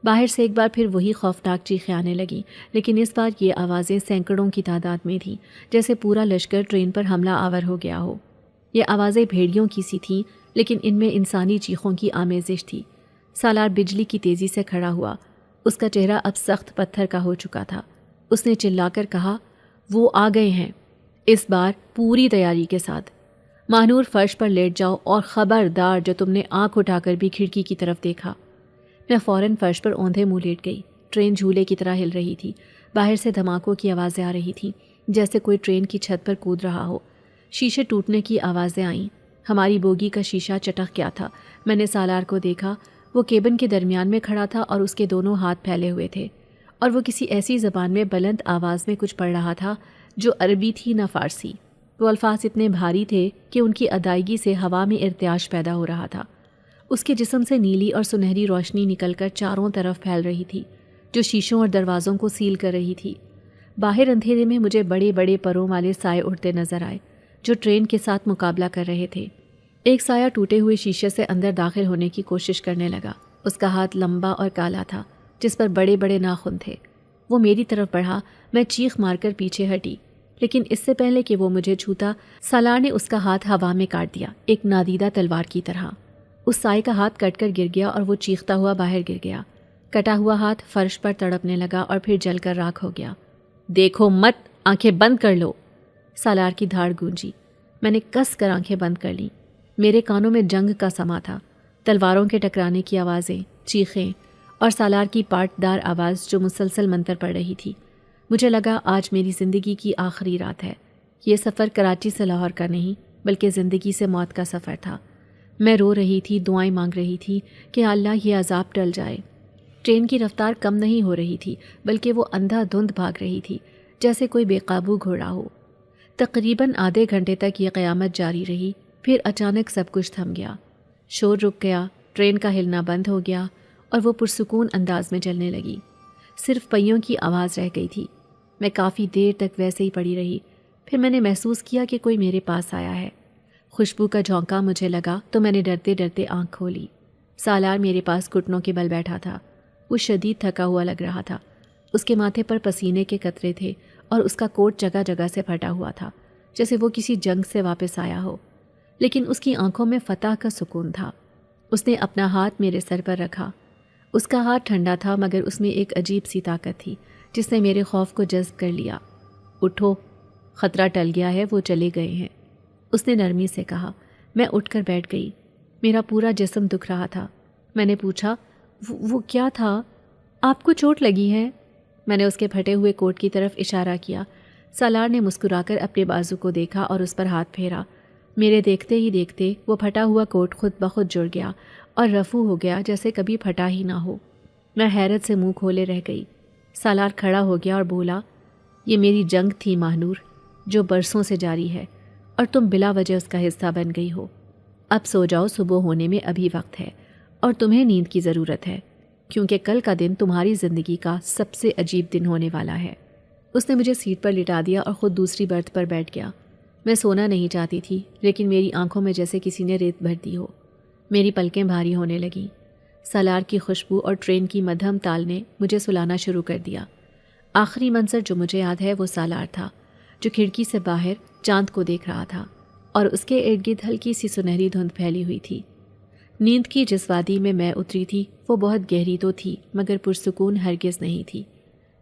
B: باہر سے ایک بار پھر وہی خوفناک چیخیں آنے لگیں، لیکن اس بار یہ آوازیں سینکڑوں کی تعداد میں تھیں، جیسے پورا لشکر ٹرین پر حملہ آور ہو گیا ہو۔ یہ آوازیں بھیڑیوں کی سی تھیں، لیکن ان میں انسانی چیخوں کی آمیزش تھی۔ سالار بجلی کی تیزی سے کھڑا ہوا۔ اس کا چہرہ اب سخت پتھر کا ہو چکا تھا۔ اس نے چلا کر کہا، وہ آ گئے ہیں، اس بار پوری تیاری کے ساتھ۔ مانور فرش پر لیٹ جاؤ اور خبردار جو تم نے آنکھ اٹھا کر بھی کھڑکی کی طرف دیکھا۔ میں فوراً فرش پر اوندھے منہ لیٹ گئی۔ ٹرین جھولے کی طرح ہل رہی تھی۔ باہر سے دھماکوں کی آوازیں آ رہی تھیں، جیسے کوئی ٹرین کی چھت پر کود رہا ہو۔ شیشے ٹوٹنے کی آوازیں آئیں۔ ہماری بوگی کا شیشہ چٹک گیا تھا۔ میں نے سالار کو دیکھا، وہ کیبن کے درمیان میں کھڑا تھا اور اس کے دونوں ہاتھ پھیلے ہوئے تھے، اور وہ کسی ایسی زبان میں بلند آواز میں کچھ پڑھ رہا تھا جو عربی تھی نہ فارسی۔ وہ الفاظ اتنے بھاری تھے کہ ان کی ادائیگی سے ہوا میں ارتعاش پیدا ہو رہا تھا۔ اس کے جسم سے نیلی اور سنہری روشنی نکل کر چاروں طرف پھیل رہی تھی، جو شیشوں اور دروازوں کو سیل کر رہی تھی۔ باہر اندھیرے میں مجھے بڑے بڑے پروں والے سائے اڑتے نظر آئے جو ٹرین کے ساتھ مقابلہ کر رہے تھے۔ ایک سایہ ٹوٹے ہوئے شیشے سے اندر داخل ہونے کی کوشش کرنے لگا۔ اس کا ہاتھ لمبا اور کالا تھا، جس پر بڑے بڑے ناخن تھے۔ وہ میری طرف بڑھا۔ میں چیخ مار کر پیچھے ہٹی، لیکن اس سے پہلے کہ وہ مجھے چھوتا، سالار نے اس کا ہاتھ ہوا میں کاٹ دیا، ایک نادیدہ تلوار کی طرح۔ اس سائے کا ہاتھ کٹ کر گر گیا اور وہ چیختا ہوا باہر گر گیا۔ کٹا ہوا ہاتھ فرش پر تڑپنے لگا اور پھر جل کر راکھ ہو گیا۔ دیکھو مت، آنکھیں بند کر لو، سالار کی دھاڑ گونجی۔ میں نے کس کر آنکھیں بند کر لیں۔ میرے کانوں میں جنگ کا سما تھا، تلواروں کے ٹکرانے کی آوازیں، چیخیں اور سالار کی پاٹدار آواز جو مسلسل منتر پڑ رہی تھی۔ مجھے لگا آج میری زندگی کی آخری رات ہے۔ یہ سفر کراچی سے لاہور کا نہیں، بلکہ زندگی سے موت کا سفر تھا۔ میں رو رہی تھی، دعائیں مانگ رہی تھی کہ اللہ یہ عذاب ٹل جائے۔ ٹرین کی رفتار کم نہیں ہو رہی تھی، بلکہ وہ اندھا دھند بھاگ رہی تھی، جیسے کوئی بے قابو گھوڑا ہو۔ تقریباً آدھے گھنٹے تک یہ قیامت جاری رہی، پھر اچانک سب کچھ تھم گیا۔ شور رک گیا، ٹرین کا ہلنا بند ہو گیا اور وہ پرسکون انداز میں چلنے لگی۔ صرف پہیوں کی آواز رہ گئی تھی۔ میں کافی دیر تک ویسے ہی پڑی رہی، پھر میں نے محسوس کیا کہ کوئی میرے پاس آیا ہے۔ خوشبو کا جھونکا مجھے لگا تو میں نے ڈرتے ڈرتے آنکھ کھولی۔ سالار میرے پاس گھٹنوں کے بل بیٹھا تھا۔ وہ شدید تھکا ہوا لگ رہا تھا۔ اس کے ماتھے پر پسینے کے قطرے تھے اور اس کا کوٹ جگہ جگہ سے پھٹا ہوا تھا، جیسے وہ کسی جنگ سے واپس آیا ہو، لیکن اس کی آنکھوں میں فتح کا سکون تھا۔ اس نے اپنا ہاتھ میرے سر پر رکھا۔ اس کا ہاتھ ٹھنڈا تھا، مگر اس میں ایک عجیب سی طاقت تھی جس نے میرے خوف کو جذب کر لیا۔ اٹھو، خطرہ ٹل گیا ہے، وہ چلے گئے ہیں، اس نے نرمی سے کہا۔ میں اٹھ کر بیٹھ گئی۔ میرا پورا جسم دکھ رہا تھا۔ میں نے پوچھا، وہ کیا تھا؟ آپ کو چوٹ لگی ہے؟ میں نے اس کے پھٹے ہوئے کوٹ کی طرف اشارہ کیا۔ سالار نے مسکرا کر اپنے بازو کو دیکھا اور اس پر ہاتھ پھیرا۔ میرے دیکھتے ہی دیکھتے وہ پھٹا ہوا کوٹ خود بخود جڑ گیا اور رفو ہو گیا، جیسے کبھی پھٹا ہی نہ ہو۔ میں حیرت سے منہ کھولے رہ گئی۔ سالار کھڑا ہو گیا اور بولا، یہ میری جنگ تھی ماہنور، جو برسوں سے جاری ہے، اور تم بلا وجہ اس کا حصہ بن گئی ہو۔ اب سو جاؤ، صبح ہونے میں ابھی وقت ہے، اور تمہیں نیند کی ضرورت ہے، کیونکہ کل کا دن تمہاری زندگی کا سب سے عجیب دن ہونے والا ہے۔ اس نے مجھے سیٹ پر لٹا دیا اور خود دوسری برتھ پر بیٹھ گیا۔ میں سونا نہیں چاہتی تھی، لیکن میری آنکھوں میں جیسے کسی نے ریت بھر دی ہو۔ میری پلکیں بھاری ہونے لگیں۔ سالار کی خوشبو اور ٹرین کی مدھم تال نے مجھے سلانا شروع کر دیا۔ آخری منظر جو مجھے یاد ہے وہ سالار تھا، جو کھڑکی سے باہر چاند کو دیکھ رہا تھا، اور اس کے ارد گرد ہلکی سی سنہری دھند پھیلی ہوئی تھی۔ نیند کی جس وادی میں اتری تھی وہ بہت گہری تو تھی، مگر پرسکون ہرگز نہیں تھی۔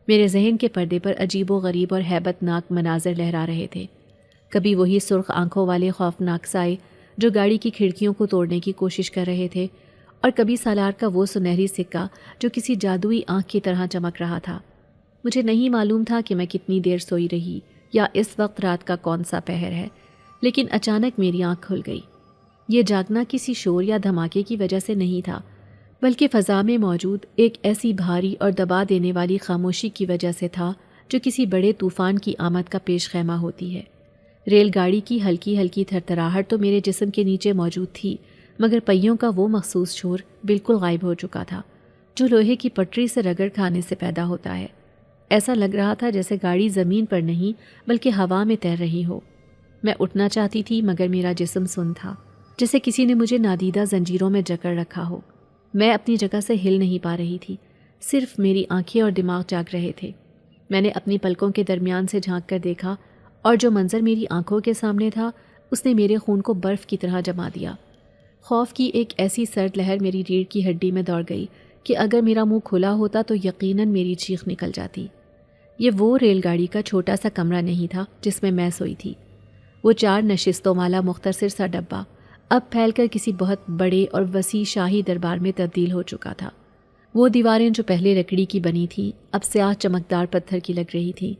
B: میرے ذہن کے پردے پر عجیب و غریب اور ہیبت ناک مناظر لہرا رہے تھے۔ کبھی وہی سرخ آنکھوں والے خوفناک سائے جو گاڑی کی کھڑکیوں کو توڑنے کی کوشش کر رہے تھے، اور کبھی سالار کا وہ سنہری سکہ جو کسی جادوئی آنکھ کی طرح چمک رہا تھا۔ مجھے نہیں معلوم تھا کہ میں کتنی دیر سوئی رہی یا اس وقت رات کا کون سا پہر ہے، لیکن اچانک میری آنکھ کھل گئی۔ یہ جاگنا کسی شور یا دھماکے کی وجہ سے نہیں تھا، بلکہ فضا میں موجود ایک ایسی بھاری اور دبا دینے والی خاموشی کی وجہ سے تھا جو کسی بڑے طوفان کی آمد کا پیش خیمہ ہوتی ہے۔ ریل گاڑی کی ہلکی ہلکی تھرتھراہٹ تو میرے جسم کے نیچے موجود تھی، مگر پہیوں کا وہ مخصوص شور بالکل غائب ہو چکا تھا، جو لوہے کی پٹری سے رگڑ کھانے سے پیدا ہوتا ہے۔ ایسا لگ رہا تھا جیسے گاڑی زمین پر نہیں بلکہ ہوا میں تیر رہی ہو۔ میں اٹھنا چاہتی تھی، مگر میرا جسم سن تھا، جیسے کسی نے مجھے نادیدہ زنجیروں میں جکڑ رکھا ہو۔ میں اپنی جگہ سے ہل نہیں پا رہی تھی، صرف میری آنکھیں اور دماغ جاگ رہے تھے۔ میں نے اپنی پلکوں کے درمیان سے جھانک کر دیکھا، اور جو منظر میری آنکھوں کے سامنے تھا اس نے میرے خون کو برف کی طرح جما دیا۔ خوف کی ایک ایسی سرد لہر میری ریڑھ کی ہڈی میں دوڑ گئی کہ اگر میرا منہ کھلا ہوتا تو یقیناً میری چیخ نکل جاتی۔ یہ وہ ریل گاڑی کا چھوٹا سا کمرہ نہیں تھا جس میں سوئی تھی۔ وہ 4 نشستوں والا مختصر سا ڈبہ اب پھیل کر کسی بہت بڑے اور وسیع شاہی دربار میں تبدیل ہو چکا تھا۔ وہ دیواریں جو پہلے لکڑی کی بنی تھیں اب سیاہ چمکدار پتھر کی لگ رہی تھیں،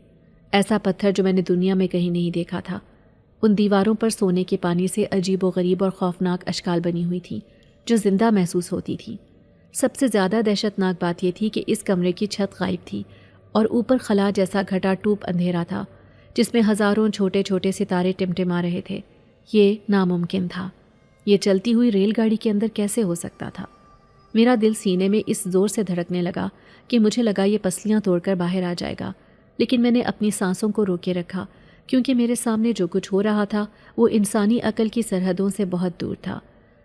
B: ایسا پتھر جو میں نے دنیا میں کہیں نہیں دیکھا تھا۔ ان دیواروں پر سونے کے پانی سے عجیب و غریب اور خوفناک اشکال بنی ہوئی تھیں جو زندہ محسوس ہوتی تھی۔ سب سے زیادہ دہشت ناک بات یہ تھی کہ اس کمرے کی چھت غائب تھی، اور اوپر خلا جیسا گھٹا ٹوپ اندھیرا تھا جس میں ہزاروں چھوٹے چھوٹے ستارے ٹمٹما رہے تھے۔ یہ ناممکن تھا۔ یہ چلتی ہوئی ریل گاڑی کے اندر کیسے ہو سکتا تھا؟ میرا دل سینے میں اس زور سے دھڑکنے لگا کہ مجھے لگا یہ پسلیاں توڑ کر باہر آ جائے گا، لیکن میں نے اپنی سانسوں کو روکے رکھا، کیونکہ میرے سامنے جو کچھ ہو رہا تھا وہ انسانی عقل کی سرحدوں سے بہت دور تھا۔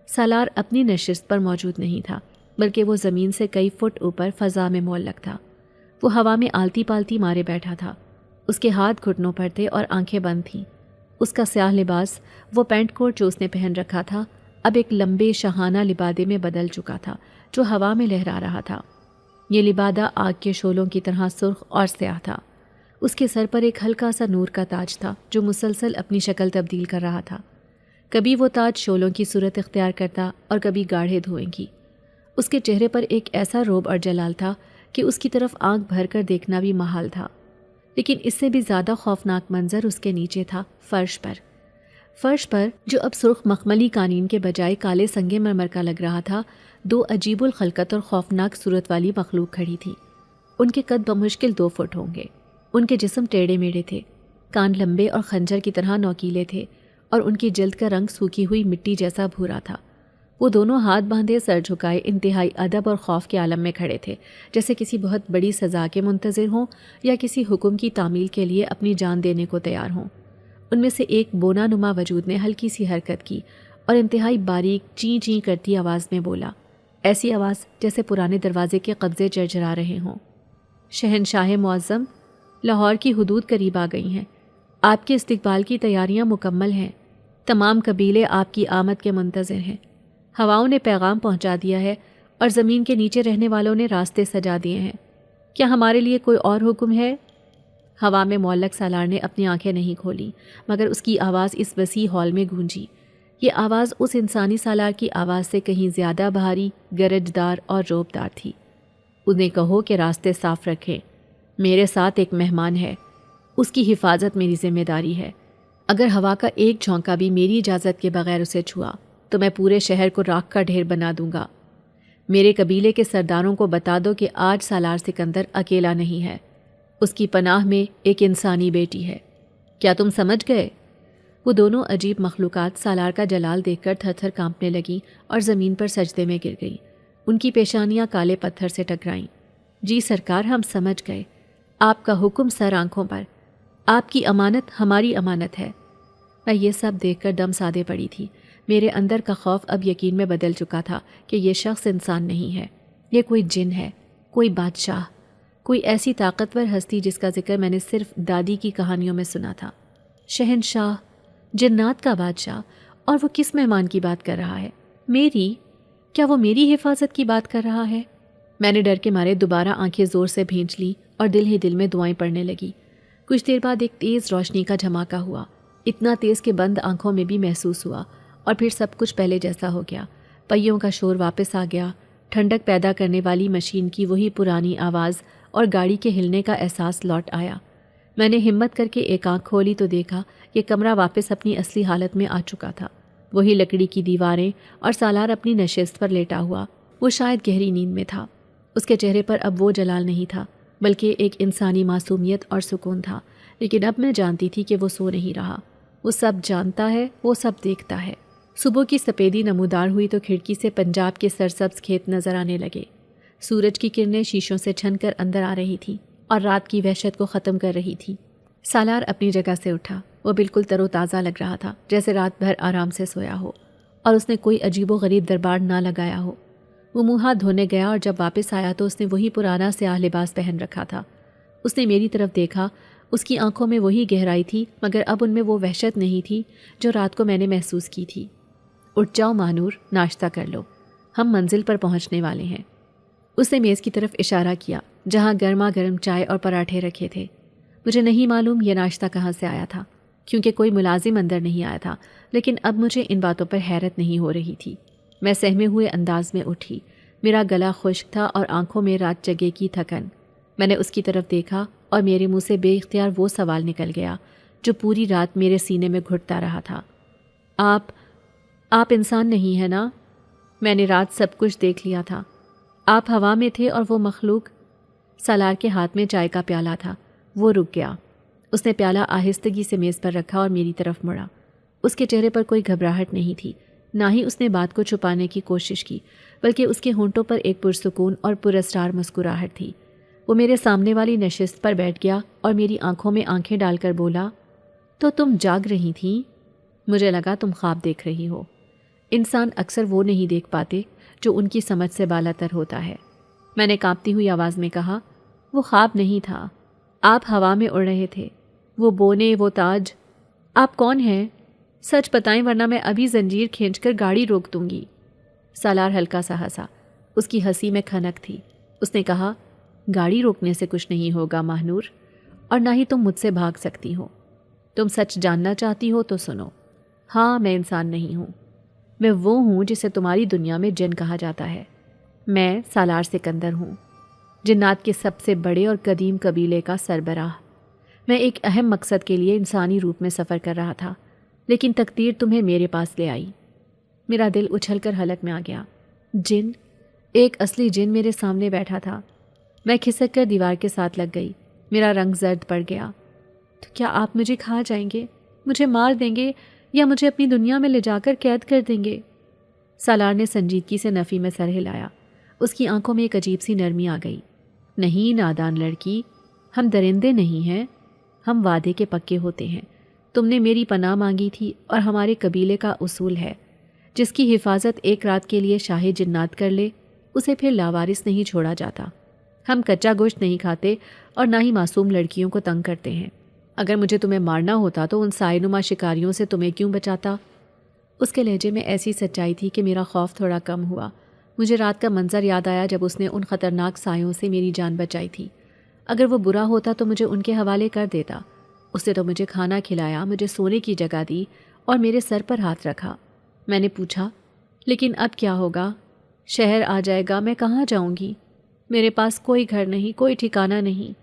B: سالار اپنی نشست پر موجود نہیں تھا، بلکہ وہ زمین سے کئی فٹ اوپر فضا میں معلق تھا۔ وہ ہوا میں آلتی پالتی مارے بیٹھا تھا۔ اس کے ہاتھ گھٹنوں پر تھے اور آنکھیں بند تھیں۔ اس کا سیاہ لباس، وہ پینٹ کوٹ جو اس نے پہن رکھا تھا، اب ایک لمبے شاہانہ لبادے میں بدل چکا تھا جو ہوا میں لہرا رہا تھا۔ یہ لبادہ آگ کے شعلوں کی طرح سرخ اور سیاہ تھا۔ اس کے سر پر ایک ہلکا سا نور کا تاج تھا جو مسلسل اپنی شکل تبدیل کر رہا تھا۔ کبھی وہ تاج شعلوں کی صورت اختیار کرتا اور کبھی گاڑھے دھوئیں کی۔ اس کے چہرے پر ایک ایسا رعب اور جلال تھا کہ اس کی طرف آنکھ بھر کر دیکھنا بھی محال تھا۔ لیکن اس سے بھی زیادہ خوفناک منظر اس کے نیچے تھا، فرش پر جو اب سرخ مخملی قالین کے بجائے کالے سنگ مرمر کا لگ رہا تھا، 2 عجیب الخلقت اور خوفناک صورت والی مخلوق کھڑی تھی۔ ان کے قد بمشکل 2 فٹ ہوں گے۔ ان کے جسم ٹیڑھے میڑھے تھے، کان لمبے اور خنجر کی طرح نوکیلے تھے، اور ان کی جلد کا رنگ سوکھی ہوئی مٹی جیسا بھورا تھا۔ وہ دونوں ہاتھ باندھے سر جھکائے انتہائی ادب اور خوف کے عالم میں کھڑے تھے، جیسے کسی بہت بڑی سزا کے منتظر ہوں یا کسی حکم کی تعمیل کے لیے اپنی جان دینے کو تیار ہوں۔ ان میں سے ایک بونا نما وجود نے ہلکی سی حرکت کی اور انتہائی باریک چیں چیں کرتی آواز میں بولا، ایسی آواز جیسے پرانے دروازے کے قبضے جرجرا رہے ہوں۔ شہنشاہ معظم، لاہور کی حدود قریب آ گئی ہیں۔ آپ کے استقبال کی تیاریاں مکمل ہیں۔ تمام قبیلے آپ کی آمد کے منتظر ہیں۔ ہواؤں نے پیغام پہنچا دیا ہے اور زمین کے نیچے رہنے والوں نے راستے سجا دیے ہیں۔ کیا ہمارے لیے کوئی اور حکم ہے؟ ہوا میں معلق سالار نے اپنی آنکھیں نہیں کھولیں، مگر اس کی آواز اس وسیع ہال میں گونجی۔ یہ آواز اس انسانی سالار کی آواز سے کہیں زیادہ بھاری، گرجدار اور روبدار تھی۔ انہیں کہو کہ راستے صاف رکھیں۔ میرے ساتھ ایک مہمان ہے، اس کی حفاظت میری ذمہ داری ہے۔ اگر ہوا کا ایک جھونکا بھی میری اجازت کے بغیر اسے چھوا تو میں پورے شہر کو راکھ کا ڈھیر بنا دوں گا۔ میرے قبیلے کے سرداروں کو بتا دو کہ آج سالار سکندر اکیلا نہیں ہے، اس کی پناہ میں ایک انسانی بیٹی ہے۔ کیا تم سمجھ گئے؟ وہ دونوں عجیب مخلوقات سالار کا جلال دیکھ کر تھر تھر کانپنے لگیں اور زمین پر سجدے میں گر گئیں۔ ان کی پیشانیاں کالے پتھر سے ٹکرائیں۔ جی سرکار، ہم سمجھ گئے، آپ کا حکم سر آنکھوں پر، آپ کی امانت ہماری امانت ہے۔ میں یہ سب دیکھ کر دم سادے پڑی تھی۔ میرے اندر کا خوف اب یقین میں بدل چکا تھا کہ یہ شخص انسان نہیں ہے، یہ کوئی جن ہے، کوئی بادشاہ، کوئی ایسی طاقتور ہستی جس کا ذکر میں نے صرف دادی کی کہانیوں میں سنا تھا۔ شہنشاہ، جنات کا بادشاہ، اور وہ کس مہمان کی بات کر رہا ہے؟ میری؟ کیا وہ میری حفاظت کی بات کر رہا ہے؟ میں نے ڈر کے مارے دوبارہ آنکھیں زور سے بھینچ لیں اور دل ہی دل میں دعائیں پڑھنے لگی۔ کچھ دیر بعد ایک تیز روشنی کا جھماکا ہوا، اتنا تیز کہ بند آنکھوں میں بھی محسوس ہوا، اور پھر سب کچھ پہلے جیسا ہو گیا۔ پہیوں کا شور واپس آ گیا، ٹھنڈک پیدا کرنے والی مشین کی وہی پرانی آواز اور گاڑی کے ہلنے کا احساس لوٹ آیا۔ میں نے ہمت کر کے ایک آنکھ کھولی تو دیکھا کہ کمرہ واپس اپنی اصلی حالت میں آ چکا تھا۔ وہی لکڑی کی دیواریں اور سالار اپنی نشست پر لیٹا ہوا۔ وہ شاید گہری نیند میں تھا۔ اس کے چہرے پر اب وہ جلال نہیں تھا، بلکہ ایک انسانی معصومیت اور سکون تھا۔ لیکن اب میں جانتی تھی کہ وہ سو نہیں رہا، وہ سب جانتا ہے، وہ سب دیکھتا ہے۔ صبح کی سفیدی نمودار ہوئی تو کھڑکی سے پنجاب کے سرسبز کھیت نظر آنے لگے۔ سورج کی کرنیں شیشوں سے چھن کر اندر آ رہی تھیں اور رات کی وحشت کو ختم کر رہی تھی۔ سالار اپنی جگہ سے اٹھا۔ وہ بالکل تر و تازہ لگ رہا تھا، جیسے رات بھر آرام سے سویا ہو اور اس نے کوئی عجیب و غریب دربار نہ لگایا ہو۔ وہ منہ ہاتھ دھونے گیا اور جب واپس آیا تو اس نے وہی پرانا سیاہ لباس پہن رکھا تھا۔ اس نے میری طرف دیکھا، اس کی آنکھوں میں وہی گہرائی تھی، مگر اب ان میں وہ وحشت نہیں تھی جو رات کو میں نے محسوس کی تھی۔ اٹھ جاؤ ماہنور، ناشتہ کر لو، ہم منزل پر پہنچنے والے ہیں۔ اس نے میز کی طرف اشارہ کیا جہاں گرما گرم چائے اور پراٹھے رکھے تھے۔ مجھے نہیں معلوم یہ ناشتہ کہاں سے آیا تھا، کیونکہ کوئی ملازم اندر نہیں آیا تھا، لیکن اب مجھے ان باتوں پر حیرت نہیں ہو رہی تھی۔ میں سہمے ہوئے انداز میں اٹھی، میرا گلا خشک تھا اور آنکھوں میں رات جگے کی تھکن۔ میں نے اس کی طرف دیکھا اور میرے منہ سے بے اختیار وہ سوال نکل گیا جو پوری رات میرے سینے میں گھٹتا رہا تھا۔ آپ انسان نہیں ہیں نا؟ میں نے رات سب کچھ دیکھ لیا تھا۔ آپ ہوا میں تھے اور وہ مخلوق۔ سالار کے ہاتھ میں چائے کا پیالہ تھا، وہ رک گیا۔ اس نے پیالہ آہستگی سے میز پر رکھا اور میری طرف مڑا۔ اس کے چہرے پر کوئی گھبراہٹ نہیں تھی، نہ ہی اس نے بات کو چھپانے کی کوشش کی، بلکہ اس کے ہونٹوں پر ایک پرسکون اور پراسرار مسکراہٹ تھی۔ وہ میرے سامنے والی نشست پر بیٹھ گیا اور میری آنکھوں میں آنکھیں ڈال کر بولا، تو تم جاگ رہی تھیں؟ مجھے لگا تم خواب دیکھ رہی ہو۔ انسان اکثر وہ نہیں دیکھ پاتے جو ان کی سمجھ سے بالا تر ہوتا ہے۔ میں نے کانپتی ہوئی آواز میں کہا، وہ خواب نہیں تھا، آپ ہوا میں اڑ رہے تھے، وہ بونے، وہ تاج۔ آپ کون ہیں؟ سچ بتائیں ورنہ میں ابھی زنجیر کھینچ کر گاڑی روک دوں گی۔ سالار ہلکا سا ہنسا، اس کی ہنسی میں کھنک تھی۔ اس نے کہا، گاڑی روکنے سے کچھ نہیں ہوگا ماہنور، اور نہ ہی تم مجھ سے بھاگ سکتی ہو۔ تم سچ جاننا چاہتی ہو تو سنو۔ ہاں، میں انسان نہیں ہوں، میں وہ ہوں جسے تمہاری دنیا میں جن کہا جاتا ہے۔ میں سالار سکندر ہوں، جنات کے سب سے بڑے اور قدیم قبیلے کا سربراہ۔ میں ایک اہم مقصد کے لیے انسانی روپ میں سفر کر رہا تھا، لیکن تقدیر تمہیں میرے پاس لے آئی۔ میرا دل اچھل کر حلق میں آ گیا۔ جن، ایک اصلی جن میرے سامنے بیٹھا تھا۔ میں کھسک کر دیوار کے ساتھ لگ گئی، میرا رنگ زرد پڑ گیا۔ تو کیا آپ مجھے کھا جائیں گے، مجھے مار دیں گے، یا مجھے اپنی دنیا میں لے جا کر قید کر دیں گے؟ سالار نے سنجیدگی سے نفی میں سر ہلایا۔ اس کی آنکھوں میں ایک عجیب سی نرمی آ گئی۔ نہیں نادان لڑکی، ہم درندے نہیں ہیں، ہم وعدے کے پکے ہوتے ہیں۔ تم نے میری پناہ مانگی تھی اور ہمارے قبیلے کا اصول ہے، جس کی حفاظت ایک رات کے لیے شاہ جنات کر لے، اسے پھر لاوارث نہیں چھوڑا جاتا۔ ہم کچا گوشت نہیں کھاتے اور نہ ہی معصوم لڑکیوں کو تنگ کرتے ہیں۔ اگر مجھے تمہیں مارنا ہوتا تو ان سائے نما شکاریوں سے تمہیں کیوں بچاتا؟ اس کے لہجے میں ایسی سچائی تھی کہ میرا خوف تھوڑا کم ہوا۔ مجھے رات کا منظر یاد آیا جب اس نے ان خطرناک سایوں سے میری جان بچائی تھی۔ اگر وہ برا ہوتا تو مجھے ان کے حوالے کر دیتا۔ اس نے تو مجھے کھانا کھلایا، مجھے سونے کی جگہ دی اور میرے سر پر ہاتھ رکھا۔ میں نے پوچھا، لیکن اب کیا ہوگا؟ شہر آ جائے گا، میں کہاں جاؤں گی؟ میرے پاس کوئی گھر نہیں، کوئی ٹھکانہ نہیں،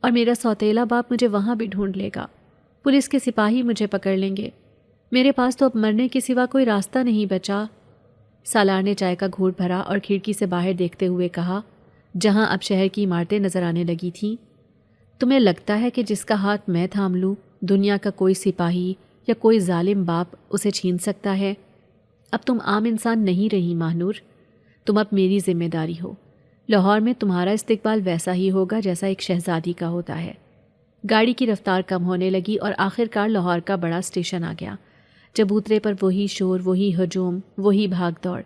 B: اور میرا سوتیلا باپ مجھے وہاں بھی ڈھونڈ لے گا۔ پولیس کے سپاہی مجھے پکڑ لیں گے۔ میرے پاس تو اب مرنے کے سوا کوئی راستہ نہیں بچا۔ سالار نے چائے کا گھونٹ بھرا اور کھڑکی سے باہر دیکھتے ہوئے کہا، جہاں اب شہر کی عمارتیں نظر آنے لگی تھیں، تمہیں لگتا ہے کہ جس کا ہاتھ میں تھام لوں دنیا کا کوئی سپاہی یا کوئی ظالم باپ اسے چھین سکتا ہے؟ اب تم عام انسان نہیں رہی ماہنور، تم اب میری ذمہ داری ہو۔ لاہور میں تمہارا استقبال ویسا ہی ہوگا جیسا ایک شہزادی کا ہوتا ہے۔ گاڑی کی رفتار کم ہونے لگی اور آخر کار لاہور کا بڑا اسٹیشن آ گیا۔ چبوترے پر وہی شور، وہی ہجوم، وہی بھاگ دوڑ۔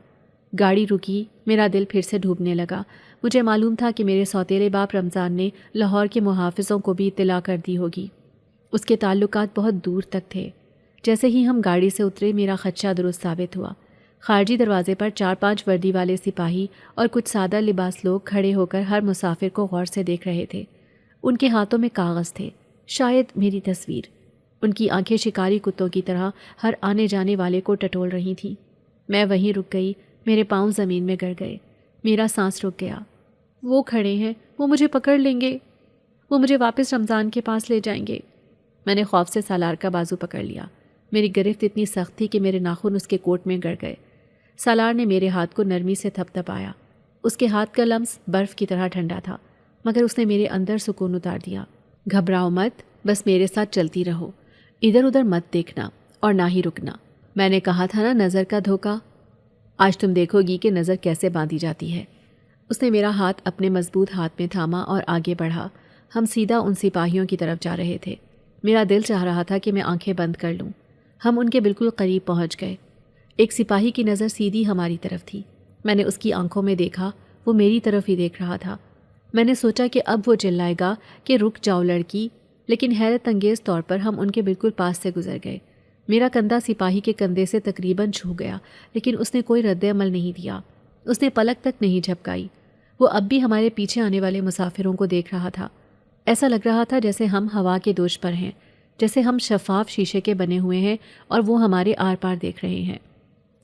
B: گاڑی رکی، میرا دل پھر سے ڈوبنے لگا۔ مجھے معلوم تھا کہ میرے سوتیلے باپ رمضان نے لاہور کے محافظوں کو بھی اطلاع کر دی ہوگی۔ اس کے تعلقات بہت دور تک تھے۔ جیسے ہی ہم گاڑی سے اترے میرا خدشہ درست ثابت ہوا۔ خارجی دروازے پر 4-5 وردی والے سپاہی اور کچھ سادہ لباس لوگ کھڑے ہو کر ہر مسافر کو غور سے دیکھ رہے تھے۔ ان کے ہاتھوں میں کاغذ تھے، شاید میری تصویر۔ ان کی آنکھیں شکاری کتوں کی طرح ہر آنے جانے والے کو ٹٹول رہی تھیں۔ میں وہیں رک گئی، میرے پاؤں زمین میں گڑ گئے، میرا سانس رک گیا۔ وہ کھڑے ہیں، وہ مجھے پکڑ لیں گے، وہ مجھے واپس رمضان کے پاس لے جائیں گے۔ میں نے خوف سے سالار کا بازو پکڑ لیا۔ میری گرفت اتنی سخت تھی کہ میرے ناخن اس کے کوٹ میں گڑ گئے۔ سالار نے میرے ہاتھ کو نرمی سے تھپ تھپایا۔ اس کے ہاتھ کا لمس برف کی طرح ٹھنڈا تھا، مگر اس نے میرے اندر سکون اتار دیا۔ گھبراؤ مت، بس میرے ساتھ چلتی رہو، ادھر ادھر مت دیکھنا اور نہ ہی رکنا۔ میں نے کہا تھا نا نظر کا دھوکہ، آج تم دیکھو گی کہ نظر کیسے باندھی جاتی ہے۔ اس نے میرا ہاتھ اپنے مضبوط ہاتھ میں تھاما اور آگے بڑھا۔ ہم سیدھا ان سپاہیوں کی طرف جا رہے تھے۔ میرا دل چاہ رہا تھا کہ میں آنکھیں بند کر لوں۔ ہم ان کے بالکل قریب پہنچ گئے۔ ایک سپاہی کی نظر سیدھی ہماری طرف تھی۔ میں نے اس کی آنکھوں میں دیکھا، وہ میری طرف ہی دیکھ رہا تھا۔ میں نے سوچا کہ اب وہ چلائے گا کہ رک جاؤ لڑکی، لیکن حیرت انگیز طور پر ہم ان کے بالکل پاس سے گزر گئے۔ میرا کندھا سپاہی کے کندھے سے تقریباً چھو گیا، لیکن اس نے کوئی رد عمل نہیں دیا۔ اس نے پلک تک نہیں جھپکائی۔ وہ اب بھی ہمارے پیچھے آنے والے مسافروں کو دیکھ رہا تھا۔ ایسا لگ رہا تھا جیسے ہم ہوا کے دوش پر ہیں، جیسے ہم شفاف شیشے کے بنے ہوئے ہیں اور وہ ہمارے آر پار دیکھ رہے ہیں۔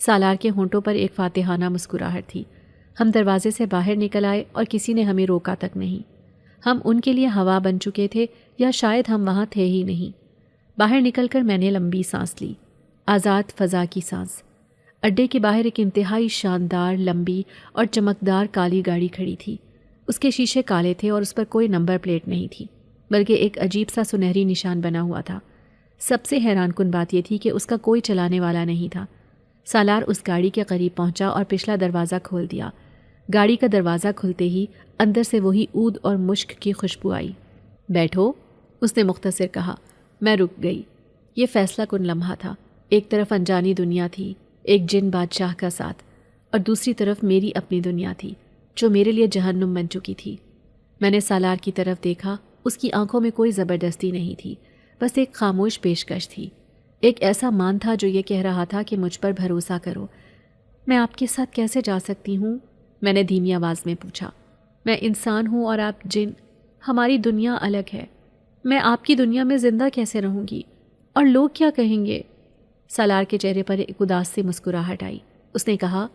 B: سالار کے ہونٹوں پر ایک فاتحانہ مسکراہٹ تھی۔ ہم دروازے سے باہر نکل آئے اور کسی نے ہمیں روکا تک نہیں۔ ہم ان کے لیے ہوا بن چکے تھے یا شاید ہم وہاں تھے ہی نہیں۔ باہر نکل کر میں نے لمبی سانس لی، آزاد فضا کی سانس۔ اڈے کے باہر ایک انتہائی شاندار، لمبی اور چمکدار کالی گاڑی کھڑی تھی۔ اس کے شیشے کالے تھے اور اس پر کوئی نمبر پلیٹ نہیں تھی، بلکہ ایک عجیب سا سنہری نشان بنا ہوا تھا۔ سب سے حیران کن بات یہ تھی کہ اس کا کوئی چلانے والا نہیں تھا۔ سالار اس گاڑی کے قریب پہنچا اور پچھلا دروازہ کھول دیا۔ گاڑی کا دروازہ کھلتے ہی اندر سے وہی عود اور مشک کی خوشبو آئی۔ بیٹھو، اس نے مختصر کہا۔ میں رک گئی۔ یہ فیصلہ کن لمحہ تھا۔ ایک طرف انجانی دنیا تھی، ایک جن بادشاہ کا ساتھ، اور دوسری طرف میری اپنی دنیا تھی جو میرے لیے جہنم بن چکی تھی۔ میں نے سالار کی طرف دیکھا۔ اس کی آنکھوں میں کوئی زبردستی نہیں تھی، بس ایک خاموش پیشکش تھی، ایک ایسا مان تھا جو یہ کہہ رہا تھا کہ مجھ پر بھروسہ کرو۔ میں آپ کے ساتھ کیسے جا سکتی ہوں؟ میں نے دھیمی آواز میں پوچھا۔ میں انسان ہوں اور آپ جن، ہماری دنیا الگ ہے۔ میں آپ کی دنیا میں زندہ کیسے رہوں گی؟ اور لوگ کیا کہیں گے؟ سالار کے چہرے پر ایک اداس سی مسکراہٹ آئی۔ اس نے کہا،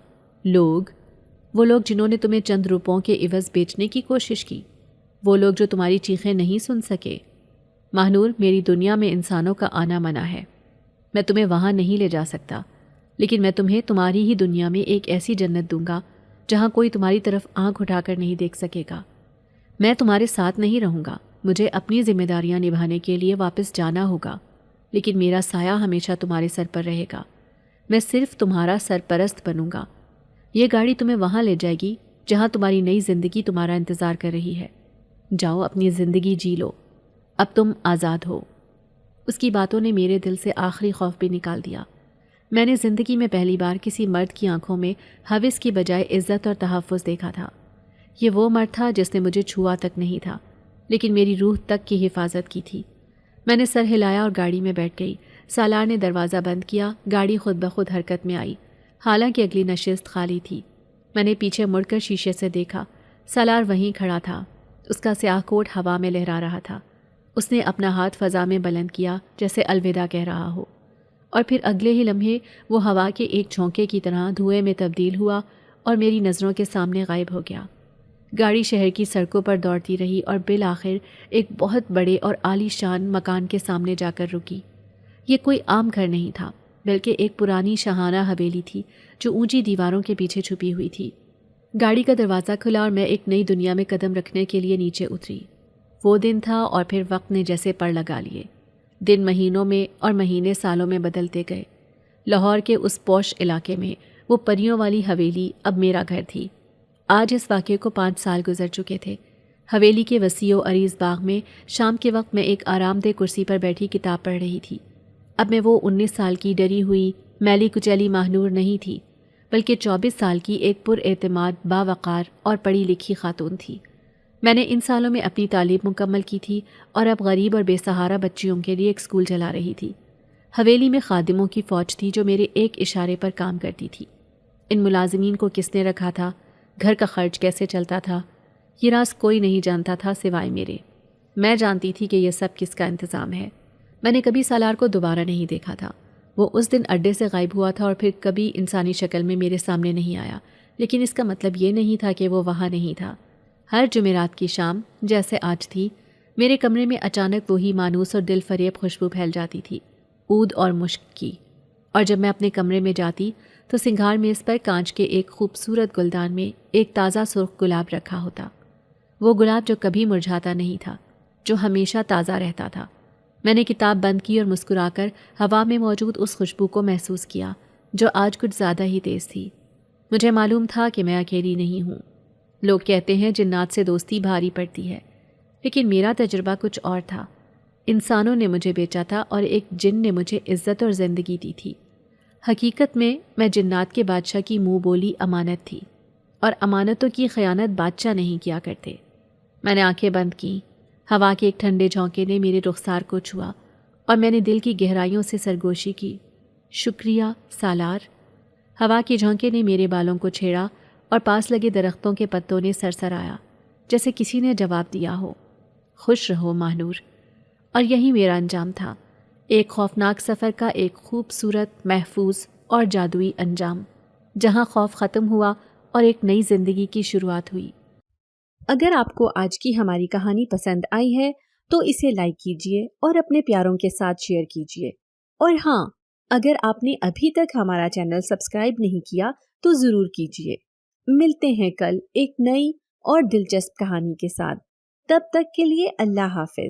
B: لوگ؟ وہ لوگ جنہوں نے تمہیں چند روپوں کے عوض بیچنے کی کوشش کی، وہ لوگ جو تمہاری چیخیں نہیں سن سکے۔ ماہنور، میری دنیا میں انسانوں کا آنا منع ہے۔ میں تمہیں وہاں نہیں لے جا سکتا، لیکن میں تمہیں تمہاری ہی دنیا میں ایک ایسی جنت دوں گا جہاں کوئی تمہاری طرف آنکھ اٹھا کر نہیں دیکھ سکے گا۔ میں تمہارے ساتھ نہیں رہوں گا، مجھے اپنی ذمہ داریاں نبھانے کے لیے واپس جانا ہوگا، لیکن میرا سایہ ہمیشہ تمہارے سر پر رہے گا۔ میں صرف تمہارا سرپرست بنوں گا۔ یہ گاڑی تمہیں وہاں لے جائے گی جہاں تمہاری نئی زندگی تمہارا انتظار کر رہی ہے۔ جاؤ، اپنی زندگی جی لو، اب تم آزاد ہو۔ اس کی باتوں نے میرے دل سے آخری خوف بھی نکال دیا۔ میں نے زندگی میں پہلی بار کسی مرد کی آنکھوں میں ہوس کی بجائے عزت اور تحفظ دیکھا تھا۔ یہ وہ مرد تھا جس نے مجھے چھوا تک نہیں تھا، لیکن میری روح تک کی حفاظت کی تھی۔ میں نے سر ہلایا اور گاڑی میں بیٹھ گئی۔ سالار نے دروازہ بند کیا، گاڑی خود بخود حرکت میں آئی، حالانکہ اگلی نشست خالی تھی۔ میں نے پیچھے مڑ کر شیشے سے دیکھا، سالار وہیں کھڑا تھا۔ اس کا سیاہ کوٹ ہوا میں لہرا رہا تھا۔ اس نے اپنا ہاتھ فضا میں بلند کیا جیسے الوداع کہہ رہا ہو، اور پھر اگلے ہی لمحے وہ ہوا کے ایک جھونکے کی طرح دھوئے میں تبدیل ہوا اور میری نظروں کے سامنے غائب ہو گیا۔ گاڑی شہر کی سڑکوں پر دوڑتی رہی اور بالآخر ایک بہت بڑے اور عالی شان مکان کے سامنے جا کر رکی۔ یہ کوئی عام گھر نہیں تھا، بلکہ ایک پرانی شاہانہ حویلی تھی جو اونچی دیواروں کے پیچھے چھپی ہوئی تھی۔ گاڑی کا دروازہ کھلا اور میں ایک نئی دنیا میں قدم رکھنے کے لیے نیچے اتری۔ وہ دن تھا اور پھر وقت نے جیسے پڑ لگا لیے۔ دن مہینوں میں اور مہینے سالوں میں بدلتے گئے۔ لاہور کے اس پوش علاقے میں وہ پریوں والی حویلی اب میرا گھر تھی۔ آج اس واقعے کو 5 سال گزر چکے تھے۔ حویلی کے وسیع و عریض باغ میں شام کے وقت میں ایک آرام دہ کرسی پر بیٹھی کتاب پڑھ رہی تھی۔ اب میں وہ 19 سال کی ڈری ہوئی میلی کچیلی ماہنور نہیں تھی، بلکہ 24 سال کی ایک پر اعتماد باوقار اور پڑھی لکھی خاتون تھی۔ میں نے ان سالوں میں اپنی تعلیم مکمل کی تھی اور اب غریب اور بے سہارا بچیوں کے لیے ایک اسکول چلا رہی تھی۔ حویلی میں خادموں کی فوج تھی جو میرے ایک اشارے پر کام کرتی تھی۔ ان ملازمین کو کس نے رکھا تھا، گھر کا خرچ کیسے چلتا تھا، یہ راز کوئی نہیں جانتا تھا سوائے میرے۔ میں جانتی تھی کہ یہ سب کس کا انتظام ہے۔ میں نے کبھی سالار کو دوبارہ نہیں دیکھا تھا۔ وہ اس دن اڈے سے غائب ہوا تھا اور پھر کبھی انسانی شکل میں میرے سامنے نہیں آیا، لیکن اس کا مطلب یہ نہیں تھا کہ وہ وہاں نہیں تھا۔ ہر جمعرات کی شام جیسے آج تھی، میرے کمرے میں اچانک وہی مانوس اور دل فریب خوشبو پھیل جاتی تھی، عود اور مشک کی۔ اور جب میں اپنے کمرے میں جاتی تو سنگھار میز پر کانچ کے ایک خوبصورت گلدان میں ایک تازہ سرخ گلاب رکھا ہوتا۔ وہ گلاب جو کبھی مرجھاتا نہیں تھا، جو ہمیشہ تازہ رہتا تھا۔ میں نے کتاب بند کی اور مسکرا کر ہوا میں موجود اس خوشبو کو محسوس کیا جو آج کچھ زیادہ ہی تیز تھی۔ مجھے معلوم تھا کہ میں اکیلی نہیں ہوں۔ لوگ کہتے ہیں جنات سے دوستی بھاری پڑتی ہے، لیکن میرا تجربہ کچھ اور تھا۔ انسانوں نے مجھے بیچا تھا اور ایک جن نے مجھے عزت اور زندگی دی تھی۔ حقیقت میں جنات کے بادشاہ کی منہ بولی امانت تھی، اور امانتوں کی خیانت بادشاہ نہیں کیا کرتے۔ میں نے آنکھیں بند کیں۔ ہوا کے ایک ٹھنڈے جھونکے نے میرے رخسار کو چھوا اور میں نے دل کی گہرائیوں سے سرگوشی کی، شکریہ سالار۔ ہوا کے جھونکے نے میرے بالوں کو چھیڑا اور پاس لگے درختوں کے پتوں نے سرسرایا، جیسے کسی نے جواب دیا ہو، خوش رہو ماہنور۔ اور یہی میرا انجام تھا، ایک خوفناک سفر کا ایک خوبصورت، محفوظ اور جادوئی انجام، جہاں خوف ختم ہوا اور ایک نئی زندگی کی شروعات ہوئی۔
A: اگر آپ کو آج کی ہماری کہانی پسند آئی ہے تو اسے لائک کیجیے اور اپنے پیاروں کے ساتھ شیئر کیجیے۔ اور ہاں، اگر آپ نے ابھی تک ہمارا چینل سبسکرائب نہیں کیا تو ضرور کیجیے۔ ملتے ہیں کل ایک نئی اور دلچسپ کہانی کے ساتھ۔ تب تک کے لیے اللہ حافظ۔